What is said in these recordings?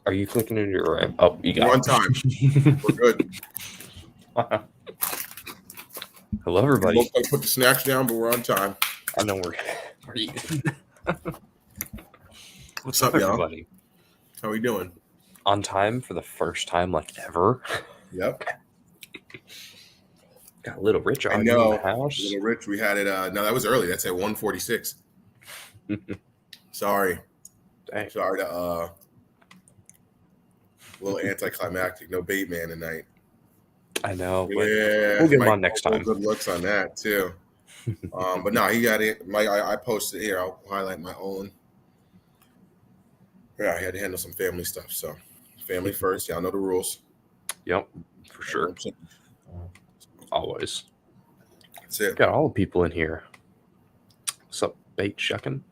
Are you clicking into your right? Oh, you We're got on time. We're good. Hello, We everybody. both gotta put the snacks down, but we're on time. I know we're eating. What's up, y'all? everybody? How we doing? On time for the first time like ever. Yep. Got a little rich I already in know. the house. Little Rich, we had it. No, that was early. That's at 1:46. Sorry. Dang. Sorry to a little anticlimactic. No bait man tonight. I know, but Yeah, we'll get him Mike, on next no time. good looks on that too. But no, he got it. I posted here. I'll highlight my own. Yeah, I had to handle some family stuff. So, family first. Y'all know the rules. Yep, for sure. Always. That's it. Got all the people in here. What's up, Bait Shuckin'?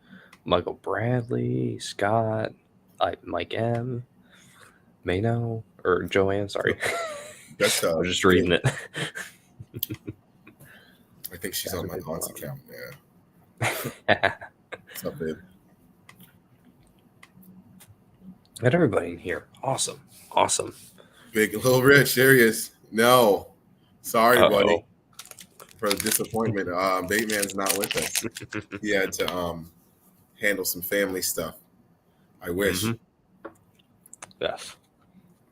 Michael Bradley, Scott, Mike M, Mano, or Joanne, sorry. That's I was just reading it. I think she's on my aunt's account. Yeah. What's up, babe? Got everybody in here. Awesome. Big Little Rich, there he is. No. Sorry, buddy, for the disappointment. Bateman's not with us. He had to handle some family stuff. I wish. Mm-hmm. Yes.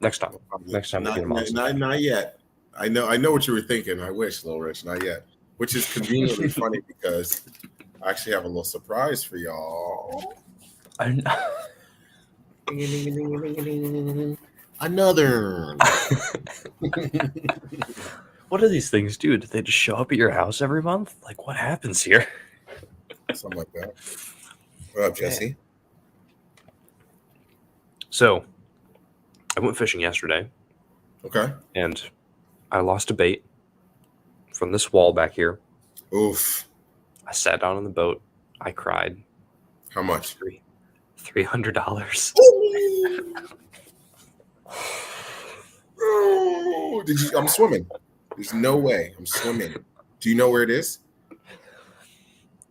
Next time we'll get him on. Not yet. I know what you were thinking. I wish, Little Rich, not yet. Which is conveniently funny because I actually have a little surprise for y'all. Another. What do these things do? Do they just show up at your house every month? Like, what happens here? Something like that. What up, Jesse? So, I went fishing yesterday. Okay. And I lost a bait from this wall back here. Oof. I sat down on the boat. I cried. How much? $300. Oh, I'm swimming. There's no way. I'm swimming. Do you know where it is?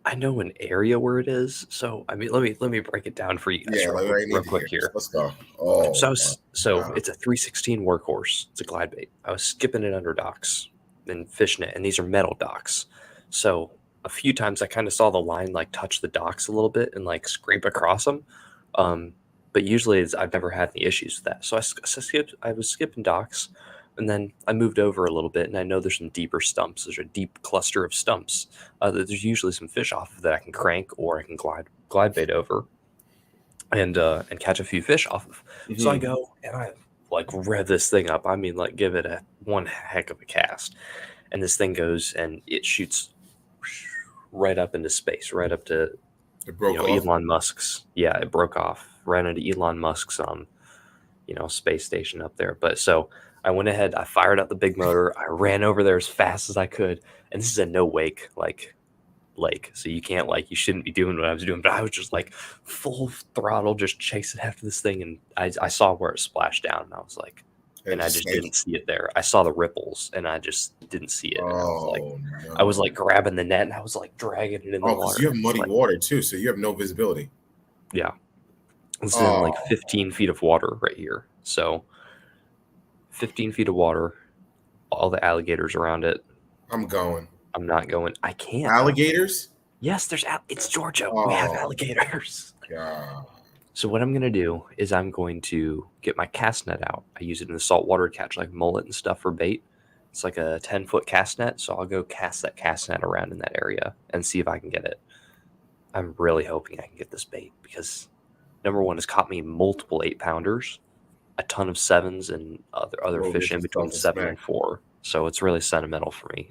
I know an area where it is. So let me break it down for you guys real quick here. Let's go. Oh. So it's a 316 workhorse. It's a glide bait. I was skipping it under docks and fishing it, and these are metal docks. So a few times I kind of saw the line like touch the docks a little bit and like scrape across them. But usually I've never had any issues with that. So I was skipping docks, and then I moved over a little bit, and I know there's some deeper stumps. There's a deep cluster of stumps that there's usually some fish off of that I can crank or I can glide bait over and catch a few fish off of. Mm-hmm. So I go and I like rev this thing up. I mean, like give it one heck of a cast, and this thing goes and it shoots right up into space, right up to Elon Musk's. Yeah, it broke off. Ran into Elon Musk's space station up there. But so I went ahead, I fired up the big motor, I ran over there as fast as I could, and this is a no wake lake, so you shouldn't be doing what I was doing, but I was just like full throttle, just chasing after this thing, and I saw where it splashed down, and I was like, and I just didn't see it there. I saw the ripples, and I just didn't see it. I was like grabbing the net, and I was like dragging it in the water. You have muddy water too, so you have no visibility. Yeah. This is in like 15 feet of water right here. So 15 feet of water, all the alligators around it. I'm not going. I can't. Alligators? Yes, it's Georgia. We have alligators. God. So what I'm going to do is I'm going to get my cast net out. I use it in the saltwater to catch like mullet and stuff for bait. It's like a 10-foot cast net. So I'll go cast that cast net around in that area and see if I can get it. I'm really hoping I can get this bait because number one, it's caught me multiple 8-pounders, a ton of 7s, and other fish in between 7 and 4. So it's really sentimental for me.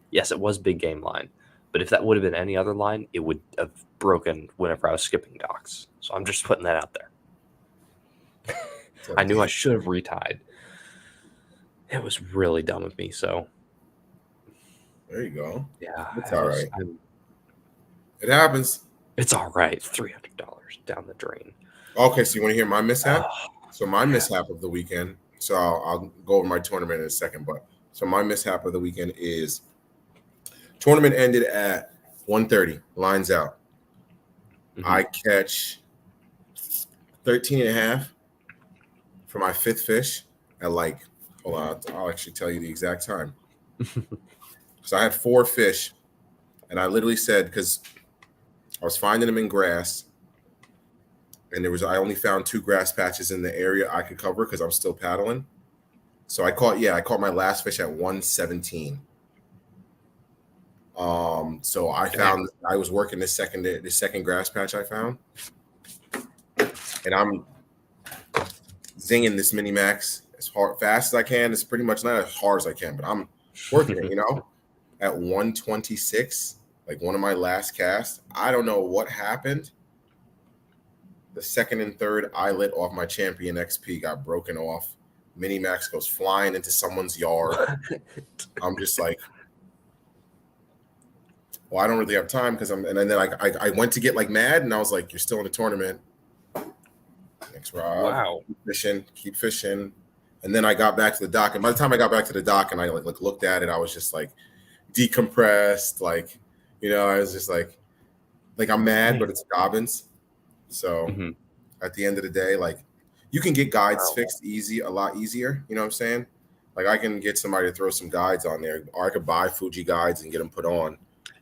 Yes, it was big game line, but if that would have been any other line, it would have broken whenever I was skipping docks. So I'm just putting that out there. I knew I should have retied. It was really dumb of me. So there you go. Yeah, it's all right. It happens. It's all right. $300 down the drain. Okay, so you want to hear my mishap? So my mishap of the weekend. So I'll go over my tournament in a second, but so my mishap of the weekend is tournament ended at 1:30. Lines out. Mm-hmm. I catch 13 and a half for my fifth fish at like, hold on, I'll actually tell you the exact time. So I had 4 fish, and I literally said, because I was finding them in grass, and I only found 2 grass patches in the area I could cover because I'm still paddling. So I caught my last fish at 117. So I was working the second grass patch I found, and I'm zinging this mini max as fast as I can. It's pretty much not as hard as I can, but I'm working it, at 126, like one of my last casts. I don't know what happened. The second and third eyelet off my Champion XP got broken off. Mini max goes flying into someone's yard. I'm just like, well, I don't really have time and then I went to get like mad, and I was like, you're still in the tournament. Thanks, Rob. Wow. Keep fishing. And then I got back to the dock, and by the time I got back to the dock and I like looked at it, I was just like decompressed, like, I was just like I'm mad, but it's Dobbins. So at the end of the day, like, you can get guides fixed a lot easier. You know what I'm saying? Like, I can get somebody to throw some guides on there, or I could buy Fuji guides and get them put on.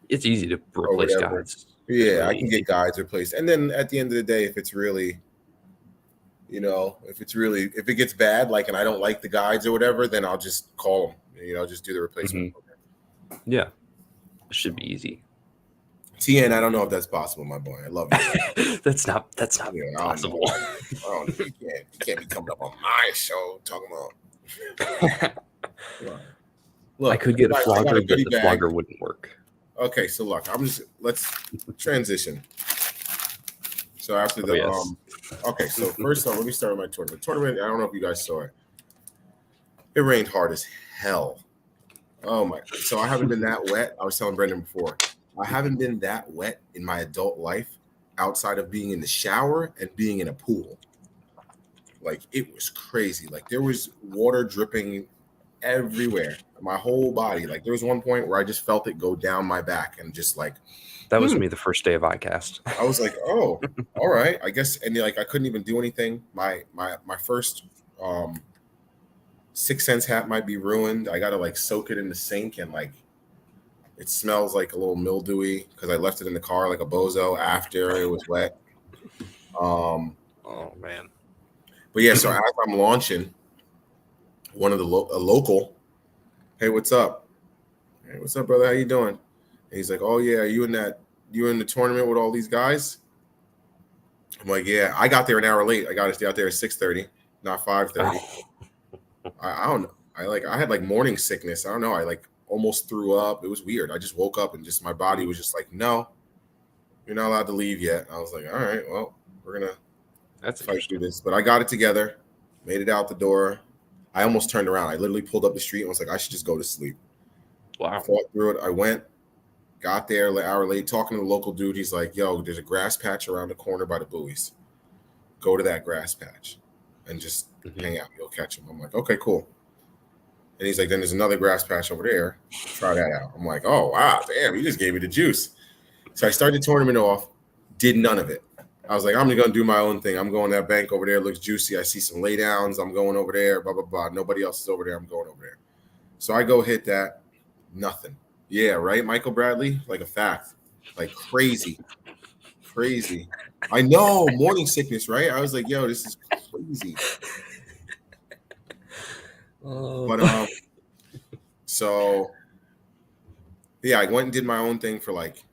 It's easy to replace guides. Yeah, I can get guides replaced. And then at the end of the day, if it's really, if it gets bad, like, and I don't like the guides or whatever, then I'll just call them, just do the replacement. Yeah, it should be easy. TN, I don't know if that's possible, my boy. I love you. That's not possible. You can't be coming up on my show talking about. Look, I could get a flogger, but the flogger wouldn't work. Okay, so look, let's transition. So after okay, so first off, let me start with my tournament. I don't know if you guys saw it. It rained hard as hell. Oh my! So I haven't been that wet. I was telling Brendan before. I haven't been that wet in my adult life outside of being in the shower and being in a pool. Like, it was crazy. Like, there was water dripping everywhere, my whole body. Like, there was one point where I just felt it go down my back, and just like, that was me the first day of iCast. I was like, oh, all right, I guess. And like, I couldn't even do anything. My first Sixth Sense hat might be ruined. I gotta like soak it in the sink, and like, it smells like a little mildewy because I left it in the car like a bozo after it was wet. Oh man. But yeah, so as I'm launching, one of the a local, hey, what's up? Hey, what's up, brother? How you doing? And he's like, oh yeah, you in the tournament with all these guys? I'm like, yeah. I got there an hour late. I got out there at 6:30, not 5:30. I don't know. I had like morning sickness. I don't know. I like almost threw up. It was weird. I just woke up and just my body was just like, no, you're not allowed to leave yet. I was like, all right, well, we're gonna fight through this. But I got it together, made it out the door. I almost turned around. I literally pulled up the street and was like, I should just go to sleep. Wow. I fought through it. I went, got there an hour late, talking to the local dude. He's like, yo, there's a grass patch around the corner by the buoys. Go to that grass patch and just hang out. You'll catch him. I'm like, okay, cool. And he's like, then there's another grass patch over there. Try that out. I'm like, oh, wow, damn, you just gave me the juice. So I started the tournament off, did none of it. I was like, I'm going to do my own thing. I'm going to that bank over there. It looks juicy. I see some laydowns. I'm going over there, blah, blah, blah. Nobody else is over there. I'm going over there. So I go hit that. Nothing. Yeah, right, Michael Bradley? Like a fact. Like crazy. Crazy. I know, morning sickness, right? I was like, yo, this is crazy. But so yeah, I went and did my own thing for like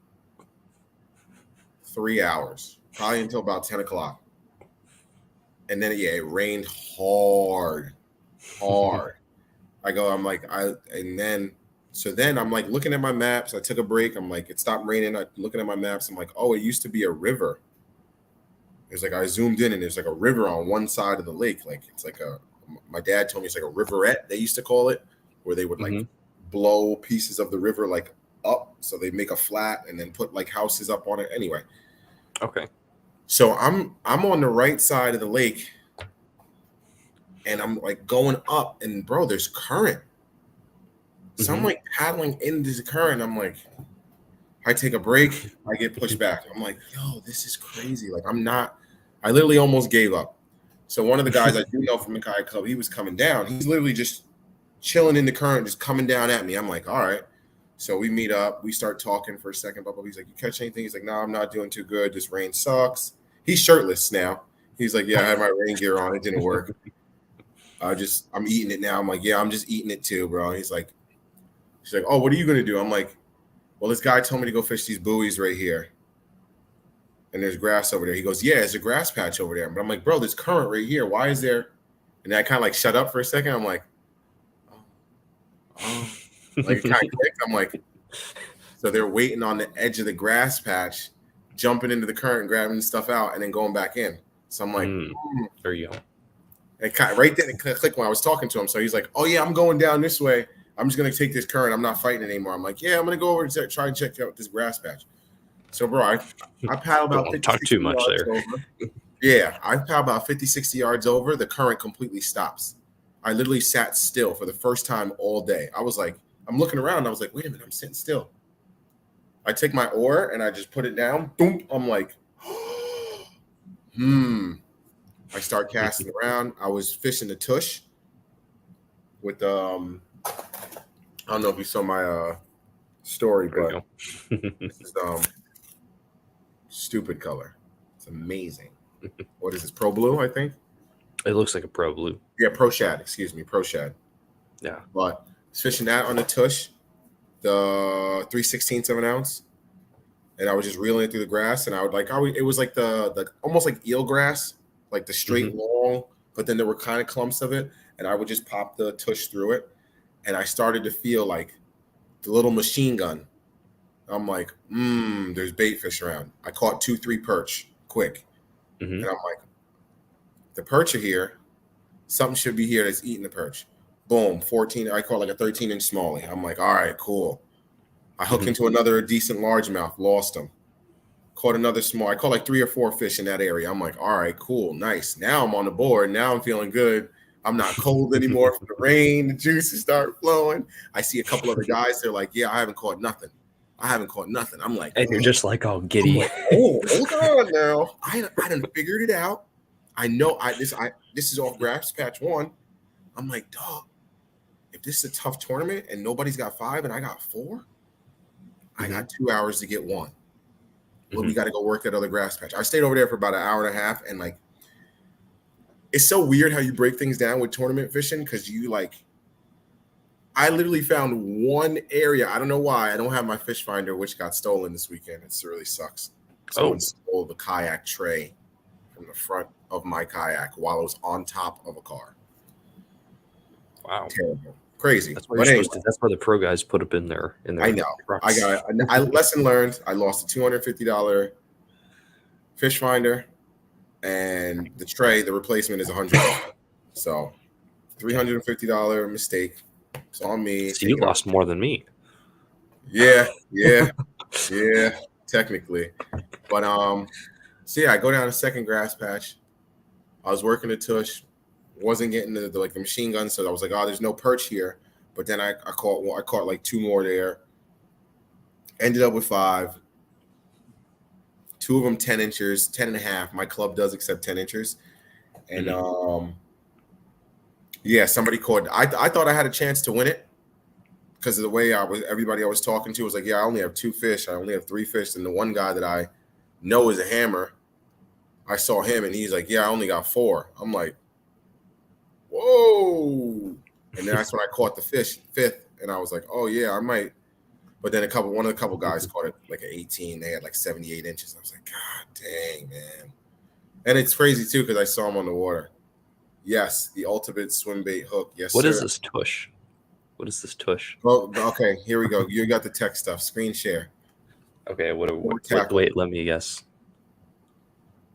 3 hours, probably until about 10 o'clock. And then it rained hard. Then I'm like looking at my maps. I took a break. I'm like, it stopped raining. I'm looking at my maps. I'm like, oh, it used to be a river. It's like I zoomed in and there's like a river on one side of the lake. Like it's like my dad told me it's like a riverette, they used to call it, where they would like blow pieces of the river like up, so they make a flat and then put like houses up on it. Anyway, okay. So I'm on the right side of the lake, and I'm like going up, and bro, there's current. So I'm like paddling into the current. I'm like, I take a break, I get pushed back. I'm like, yo, this is crazy. Like I'm not I literally almost gave up. So one of the guys I do know from the kayak club, he was coming down. He's literally just chilling in the current, just coming down at me. I'm like, all right. So we meet up. We start talking for a second. Blah, blah. He's like, you catch anything? He's like, no, I'm not doing too good. This rain sucks. He's shirtless now. He's like, yeah, I had my rain gear on. It didn't work. I'm eating it now. I'm like, yeah, I'm just eating it too, bro. And she's like, oh, what are you going to do? I'm like, well, this guy told me to go fish these buoys right here. And there's grass over there. He goes, yeah, there's a grass patch over there. But I'm like, bro, there's current right here. Why is there? And I kind of like shut up for a second. I'm like, oh. Like it kind of clicked. I'm like, so they're waiting on the edge of the grass patch, jumping into the current and grabbing stuff out and then going back in. So I'm like, there you go. And kind of right then it clicked when I was talking to him. So he's like, oh yeah, I'm going down this way. I'm just going to take this current. I'm not fighting anymore. I'm like, yeah, I'm going to go over and try and check out this grass patch. So, bro, I paddle about 50, talk too much there. Over. Yeah, I paddle about 50, 60 yards over. The current completely stops. I literally sat still for the first time all day. I was like, I'm looking around. And I was like, wait a minute, I'm sitting still. I take my oar and I just put it down. Boom. I'm like, I start casting around. I was fishing the tush with I don't know if you saw my story, but this is stupid color. It's amazing. What is this? Pro Blue, I think. It looks like a Pro Blue. Yeah, Pro Shad. Excuse me, Pro Shad. Yeah. But fishing that on the tush, the 3/16 of an ounce, and I was just reeling it through the grass, and it was like the almost like eel grass, like the straight long, but then there were kind of clumps of it, and I would just pop the tush through it, and I started to feel like the little machine gun. I'm like, there's bait fish around. I caught 2-3 perch quick. And I'm like, the perch are here. Something should be here that's eating the perch. Boom, 14. I caught like a 13-inch smallie. I'm like, all right, cool. I hooked into another decent largemouth, lost him. Caught another small. I caught like 3 or 4 fish in that area. I'm like, all right, cool, nice. Now I'm on the board. Now I'm feeling good. I'm not cold anymore from the rain. The juices start flowing. I see a couple other guys. They're like, yeah, I haven't caught nothing. I'm like, and you're just like, oh, giddy. Like, oh, hold on now. I done figured it out. I know this is off grass patch 1. I'm like, dog, if this is a tough tournament and nobody's got 5 and I got 4, I got 2 hours to get 1. Well, we got to go work that other grass patch. I stayed over there for about an hour and a half, and like, it's so weird how you break things down with tournament fishing, because I literally found one area. I don't know why. I don't have my fish finder, which got stolen this weekend. It really sucks. Someone stole the kayak tray from the front of my kayak while it was on top of a car. Wow. Terrible. Crazy. That's why that's why the pro guys put up in there. I know. Trucks. I lesson learned. I lost a $250 fish finder, and the tray, the replacement is $100. So $350 mistake. It's on me. So you lost more than me. Yeah, technically. But so yeah, I go down a second grass patch. I was working the tush, wasn't getting the machine gun, so I was like, oh, there's no perch here. But then I caught like 2 more there. Ended up with 5. 2 of them 10 inches, 10 and a half. My club does accept 10 inches. And yeah, somebody caught. I thought I had a chance to win it because of the way everybody I was talking to was like, yeah, I only have 2 fish. I only have 3 fish. And the one guy that I know is a hammer, I saw him and he's like, yeah, I only got 4. I'm like, whoa. And then that's when I caught the fish, 5th. And I was like, oh yeah, I might. But then one of the couple guys caught it like an 18. They had like 78 inches. I was like, God dang, man. And it's crazy too because I saw him on the water. Yes, the ultimate swim bait hook. Yes, What sir. is this tush? What is this tush? Well, okay, here we go. You got the tech stuff. Screen share. Okay, wait, let me guess.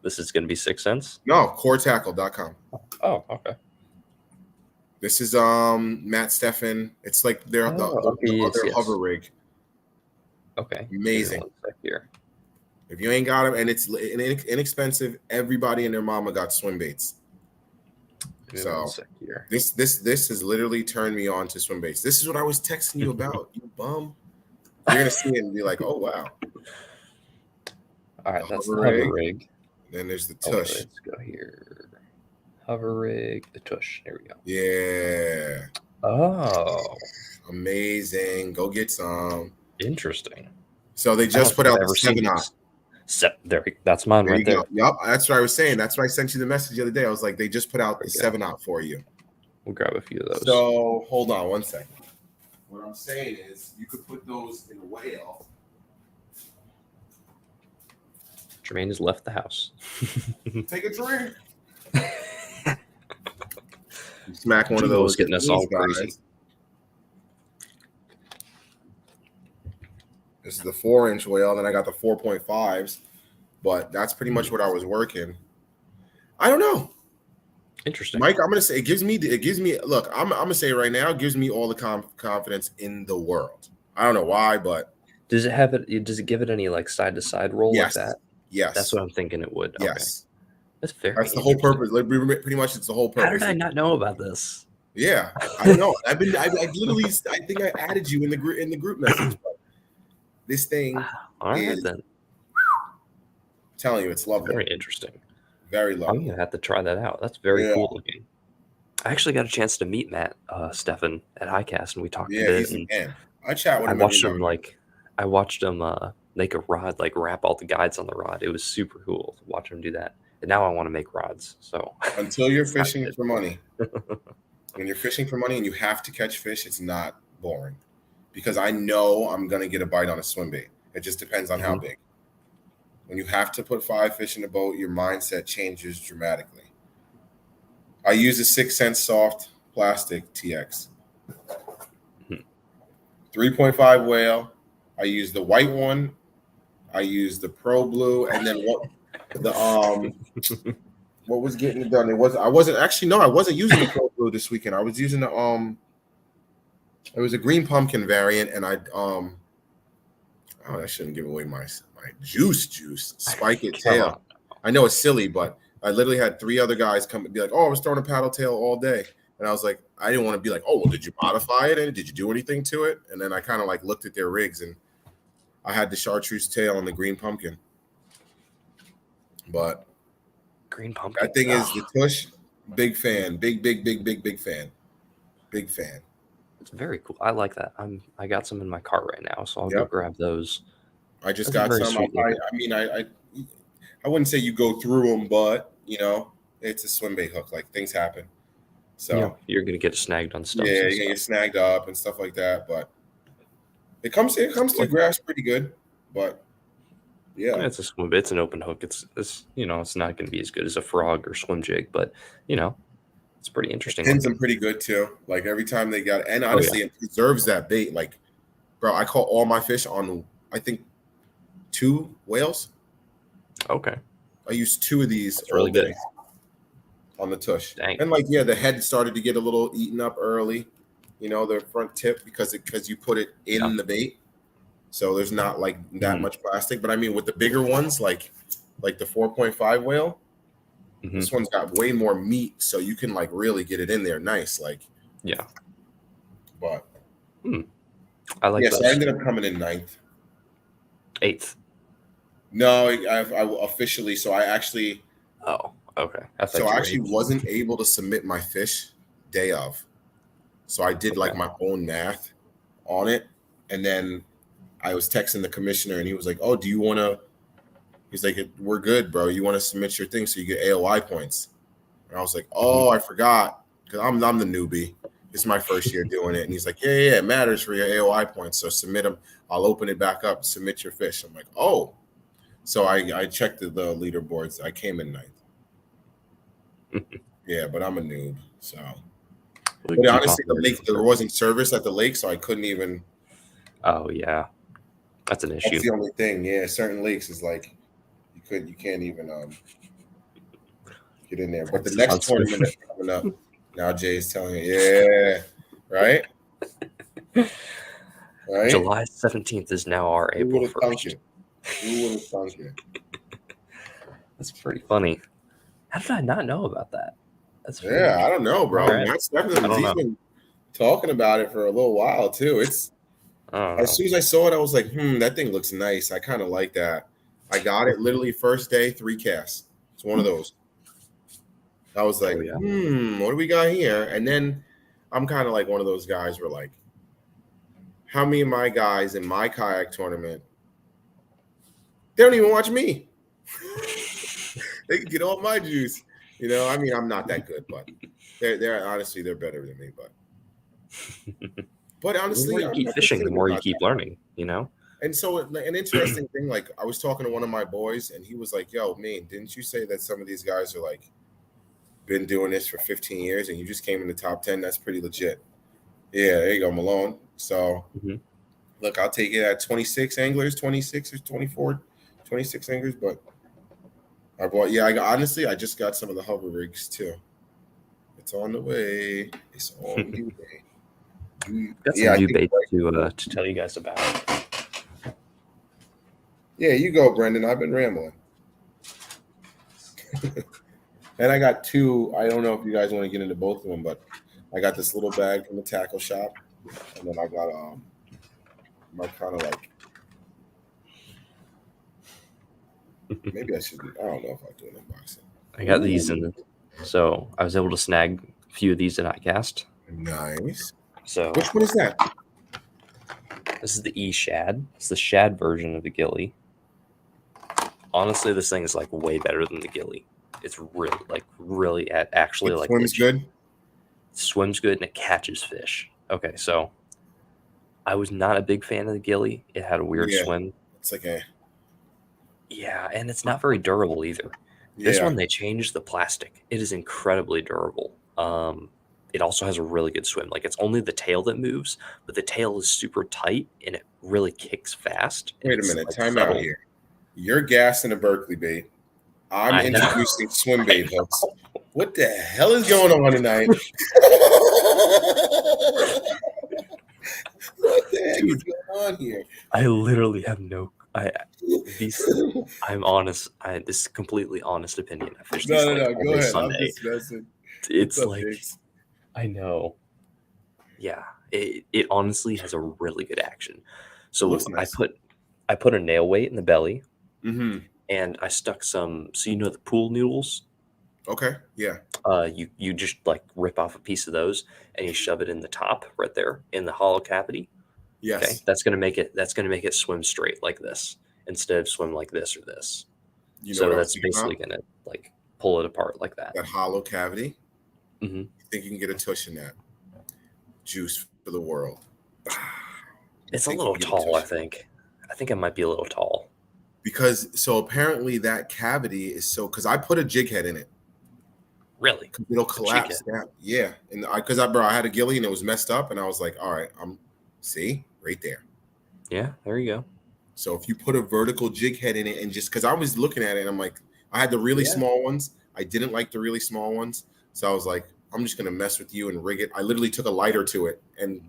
This is going to be 6 cents? No, coretackle.com. Oh, okay. This is Matt Steffen. It's like their hover rig. Okay. Amazing. Here. If you ain't got them, and it's inexpensive, everybody and their mama got swim baits. So this has literally turned me on to swim baits. This is what I was texting you about, you bum. You're gonna see it and be like, oh wow. All right, that's the hover rig. Then there's the Oh, wait, tush. let's go here. Hover rig, the tush. There we go. Yeah. Oh, Amazing. Go get some. interesting. So they I don't just put think out I've the ever seen 7-Op. There, that's mine There right you there. go. Yup, that's what I was saying. That's why I sent you the message the other day. I was like, they just put out the There you go. 7-Op for you. We'll grab a few of those. So hold on one second. What I'm saying is you could put those in a whale. Jermaine has left the house. Take a drink. Smack one of Jimbo those. was getting us all guys. crazy. This is the 4-inch whale. Then I got the 4.5s, but that's pretty much what I was working. I don't know, Interesting. Mike. I'm gonna say it gives me. Look, I'm gonna say right now, it gives me all the confidence in the world. I don't know why, but Does it have it? Does it give it any like side to side roll yes, like that? yes, That's what I'm thinking it would. Okay. yes. That's very. That's the whole purpose. Like, pretty much, it's the whole purpose. How did I not know about this? Yeah, I know. I literally, I think I added you in the group message. But this thing, All right is, then. I'm telling you, it's lovely. Very interesting. Very I'm lovely. gonna have to try that out. That's very cool looking. I actually got a chance to meet Matt Steffen at HiCast, and we talked a bit. He's a man. I chat with him. I watched him make a rod, like wrap all the guides on the rod. It was super cool to watch him do that. And now I want to make rods. So until you're fishing for money, when you're fishing for money and you have to catch fish, it's not boring because I know I'm gonna get a bite on a swim bait. It just depends on how big. When you have to put 5 fish in a boat, your mindset changes dramatically. I use a 6 cent soft plastic TX. 3.5 whale. I use the white one. I use the Pro Blue, and then what was getting it done? I wasn't using the Pro Blue this weekend. I was using the it was a green pumpkin variant, and I shouldn't give away my juice spike it tail. I know it's silly, but I literally had 3 other guys come and be like, "Oh, I was throwing a paddle tail all day," and I was like, I didn't want to be like, "Oh, well, did you modify it and did you do anything to it?" And then I kind of like looked at their rigs, and I had the chartreuse tail on the green pumpkin, but green pumpkin. That thing is the tush. Big fan. Big fan. Big fan. It's very cool. I like that. I got some in my car right now, so I'll go grab those. I just got some. I wouldn't say you go through them, but it's a swim bait hook. Like things happen. So you're gonna get snagged on stuff. Yeah, you're gonna get snagged up and stuff like that. But it comes through grass pretty good. But yeah, it's a swim bait. It's an open hook. It's it's not gonna be as good as a frog or swim jig, but it's pretty interesting. It pins them pretty good too. Like every time they got, and honestly, it preserves that bait. Like, bro, I caught all my fish on I think 2 whales. Okay. I used 2 of these. That's really good. On the tush. Dang. And the head started to get a little eaten up early, the front tip because you put it in the bait. So there's not like that much plastic. But I mean, with the bigger ones, like the 4.5 whale, this one's got way more meat. So you can like really get it in there nice. Like, yeah. But I like that. So I ended up coming in 9th. 8th. No, I officially. So I actually. Oh, okay. So I actually wasn't able to submit my fish day of. So I did like my own math on it. And then I was texting the commissioner and he was like, "Oh, do you want to?" He's like, "We're good, bro. You want to submit your thing so you get AOI points?" And I was like, "Oh, I forgot because I'm the newbie. It's my first year doing it." And he's like, "Yeah, it matters for your AOI points. So submit them. I'll open it back up. Submit your fish." I'm like, "Oh." So I checked the leaderboards. I came in 9th. Yeah, but I'm a noob. So, but honestly, the lake, there wasn't service at the lake, so I couldn't even. Oh yeah, that's an issue. That's the only thing. Yeah, certain lakes is like you can't even get in there. But the next tournament is coming up. Now Jay's telling you, yeah, right. Right. July 17th is now our April 1st. Who would have thunk it? That's pretty funny. How did I not know about that? That's I don't know, bro. Right. He's been talking about it for a little while too. It's as soon as I saw it, I was like, that thing looks nice. I kind of like that. I got it literally first day, 3 casts. It's one of those. I was like, Oh, yeah. what do we got here? And then I'm kind of like one of those guys where like, how many of my guys in my kayak tournament, they don't even watch me. They can get all my juice. You know, I mean, I'm not that good, but they're honestly they're better than me. But The honestly, more you I'm keep not fishing, the concerned more you about keep that. learning, you know? And so an interesting thing, like I was talking to one of my boys, and he was like, "Yo, man, didn't you say that some of these guys are like been doing this for 15 years, and you just came in the top 10? That's pretty legit." Yeah, there you go, Malone. So Mhm. look, I'll take it at 26 anglers, 26 or 24, 26 anglers. But I bought, honestly, I just got some of the hover rigs too. It's on the way. It's on the way. Got some Yeah, I new think. baits to tell you guys about. Yeah, you go, Brendan. I've been rambling. And I got two. I don't know if you guys want to get into both of them, but I got this little bag from the tackle shop, and then I got my kind of like maybe I should. I don't know if I'll do an unboxing. I got these in, so I was able to snag a few of these at iCast. Nice. So Which one is that? this is the E-Shad. It's the shad version of the Gilly. Honestly, this thing is like way better than the Gilly. It's really actually It like swims legit. good. It swims good and it catches fish. Okay, so I was not a big fan of the Gilly. It had a weird Yeah. swim. It's like a Yeah, and it's not very durable either. This yeah. one, they changed the plastic. It is incredibly durable. It also has a really good swim. Like, it's only the tail that moves, but the tail is super tight and it really kicks fast. And Wait a it's minute. like Time out subtle. here. You're gassing a Berkeley bait. I'm I know. introducing swim bait hooks. What the hell is going on tonight? What the heck is Dude, going on here? I literally have no. I'm honest. This is completely honest opinion. I fished these No. like Go only ahead. I'm Sunday. just messing. It's What's up, like Diggs? I know. Yeah, it honestly has a really good action. So Looks nice. I put a nail weight in the belly, Mm-hmm. and I stuck some. So you know the pool noodles. Okay. Yeah. You just like rip off a piece of those and you shove it in the top right there in the hollow cavity. Yes. Okay, that's gonna make it swim straight like this instead of swim like this or this. You know So what I was that's thinking basically about? gonna like pull it apart like that. That hollow cavity. Hmm. You think you can get a tush in that? Juice for the world. It's a Think little you can get a tall, I tush. think. I think it might be a little tall. Because so apparently that cavity is so because I put a jig head in it. Really? 'Cause it'll A jig collapse head. down. Yeah. And I had a gilly and it was messed up, and I was like, all right, see right there. Yeah, there you go. So if you put a vertical jig head in it and just because I was looking at it and I'm like, I had the really Yeah. small ones. I didn't like the really small ones. So I was like, I'm just gonna mess with you and rig it. I literally took a lighter to it and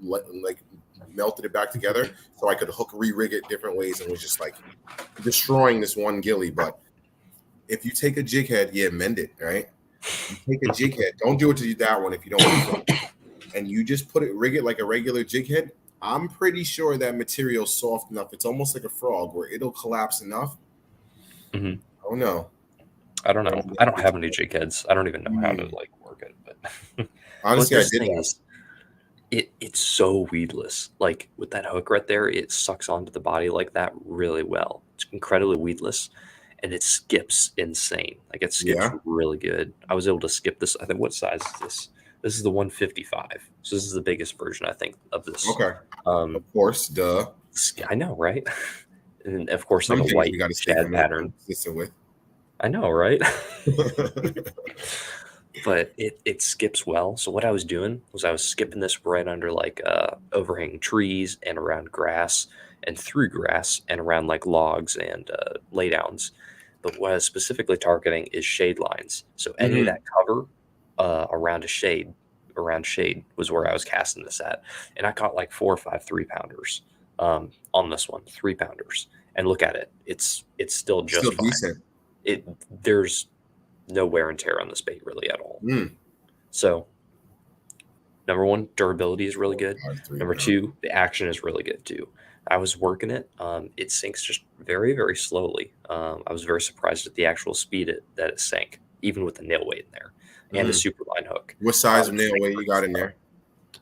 like melted it back together so I could re-rig it different ways and was just like destroying this one gilly. But if you take a jig head, mend it, right? You take a jig head. Don't do it to that one if you don't want to. And you just rig it like a regular jig head. I'm pretty sure that material's soft enough. It's almost like a frog where it'll collapse enough. Mhm. Oh no. I don't know. I don't have any jig heads. I don't even know how to like work it. But Honestly, I this did thing that. is it's so weedless. Like with that hook right there, it sucks onto the body like that really well. It's incredibly weedless, and it skips insane. Like it skips Yeah. really good. I was able to skip this. I think what size is this? This is the 155. So this is the biggest version I think of this. Okay. Of course, duh. I know, right? And of course, Some like a things white we got to stay shad pattern. consistent with. I know, right? But it skips well. So what I was doing was I was skipping this right under like overhanging trees and around grass and through grass and around like logs and laydowns. But what I was specifically targeting is shade lines. So any of that cover around shade was where I was casting this at. And I caught like 4 or 5 3-pounders on this one, 3-pounders. And look at it. It's still just fine. Decent. There's no wear and tear on this bait really at all. Mm. So number one, durability is really good. Number two, the action is really good too. I was working it. It sinks just very, very slowly. I was very surprised at the actual speed that it sank, even with the nail weight in there and a Mhm. super line hook. What size of It nail sank weight you pretty got in slow. there?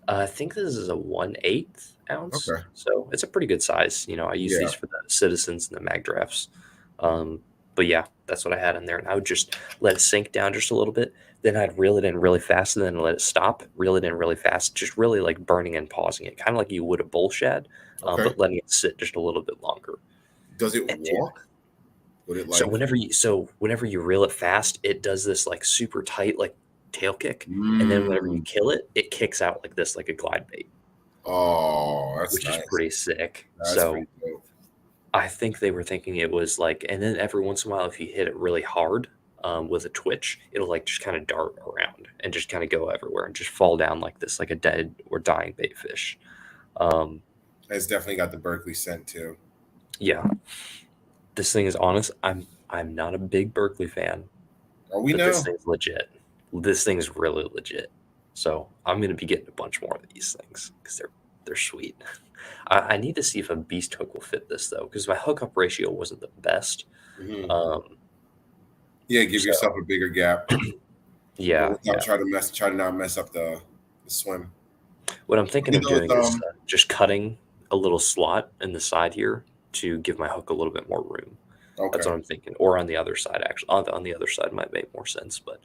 I think this is a 1/8 ounce, Okay. so it's a pretty good size. I use Yeah. these for the Citizens and the Mag Drafts. But yeah, that's what I had in there, and I would just let it sink down just a little bit. Then I'd reel it in really fast, and then let it stop. Reel it in really fast, just really like burning and pausing it, kind of like you would a bull shad, Okay. but letting it sit just a little bit longer. Does it And dude, walk? Would it so like? whenever you reel it fast, it does this like super tight like tail kick, and then whenever you Mm. kill it, it kicks out like this, like a glide bait, Oh, that's which is nice. pretty sick. That's So pretty dope. I think they were thinking it was like, and then every once in a while, if you hit it really hard with a twitch, it'll like just kind of dart around and just kind of go everywhere and just fall down like this, like a dead or dying bait fish. Um, It's definitely got the Berkeley scent too. yeah, this thing is honest. I'm not a big Berkeley fan, Are we but this now? thing's legit. This thing's really legit. So I'm gonna be getting a bunch more of these things because they're sweet. I need to see if a beast hook will fit this though, because my hookup ratio wasn't the best. Mhm. Um, Yeah, give so yourself a bigger gap, but yeah, without yeah. try to not mess up the swim. What I'm thinking Look of at those. doing is just cutting a little slot in the side here to give my hook a little bit more room. That's what Okay. I'm thinking. Or on the other side, actually. On the other side might make more sense, but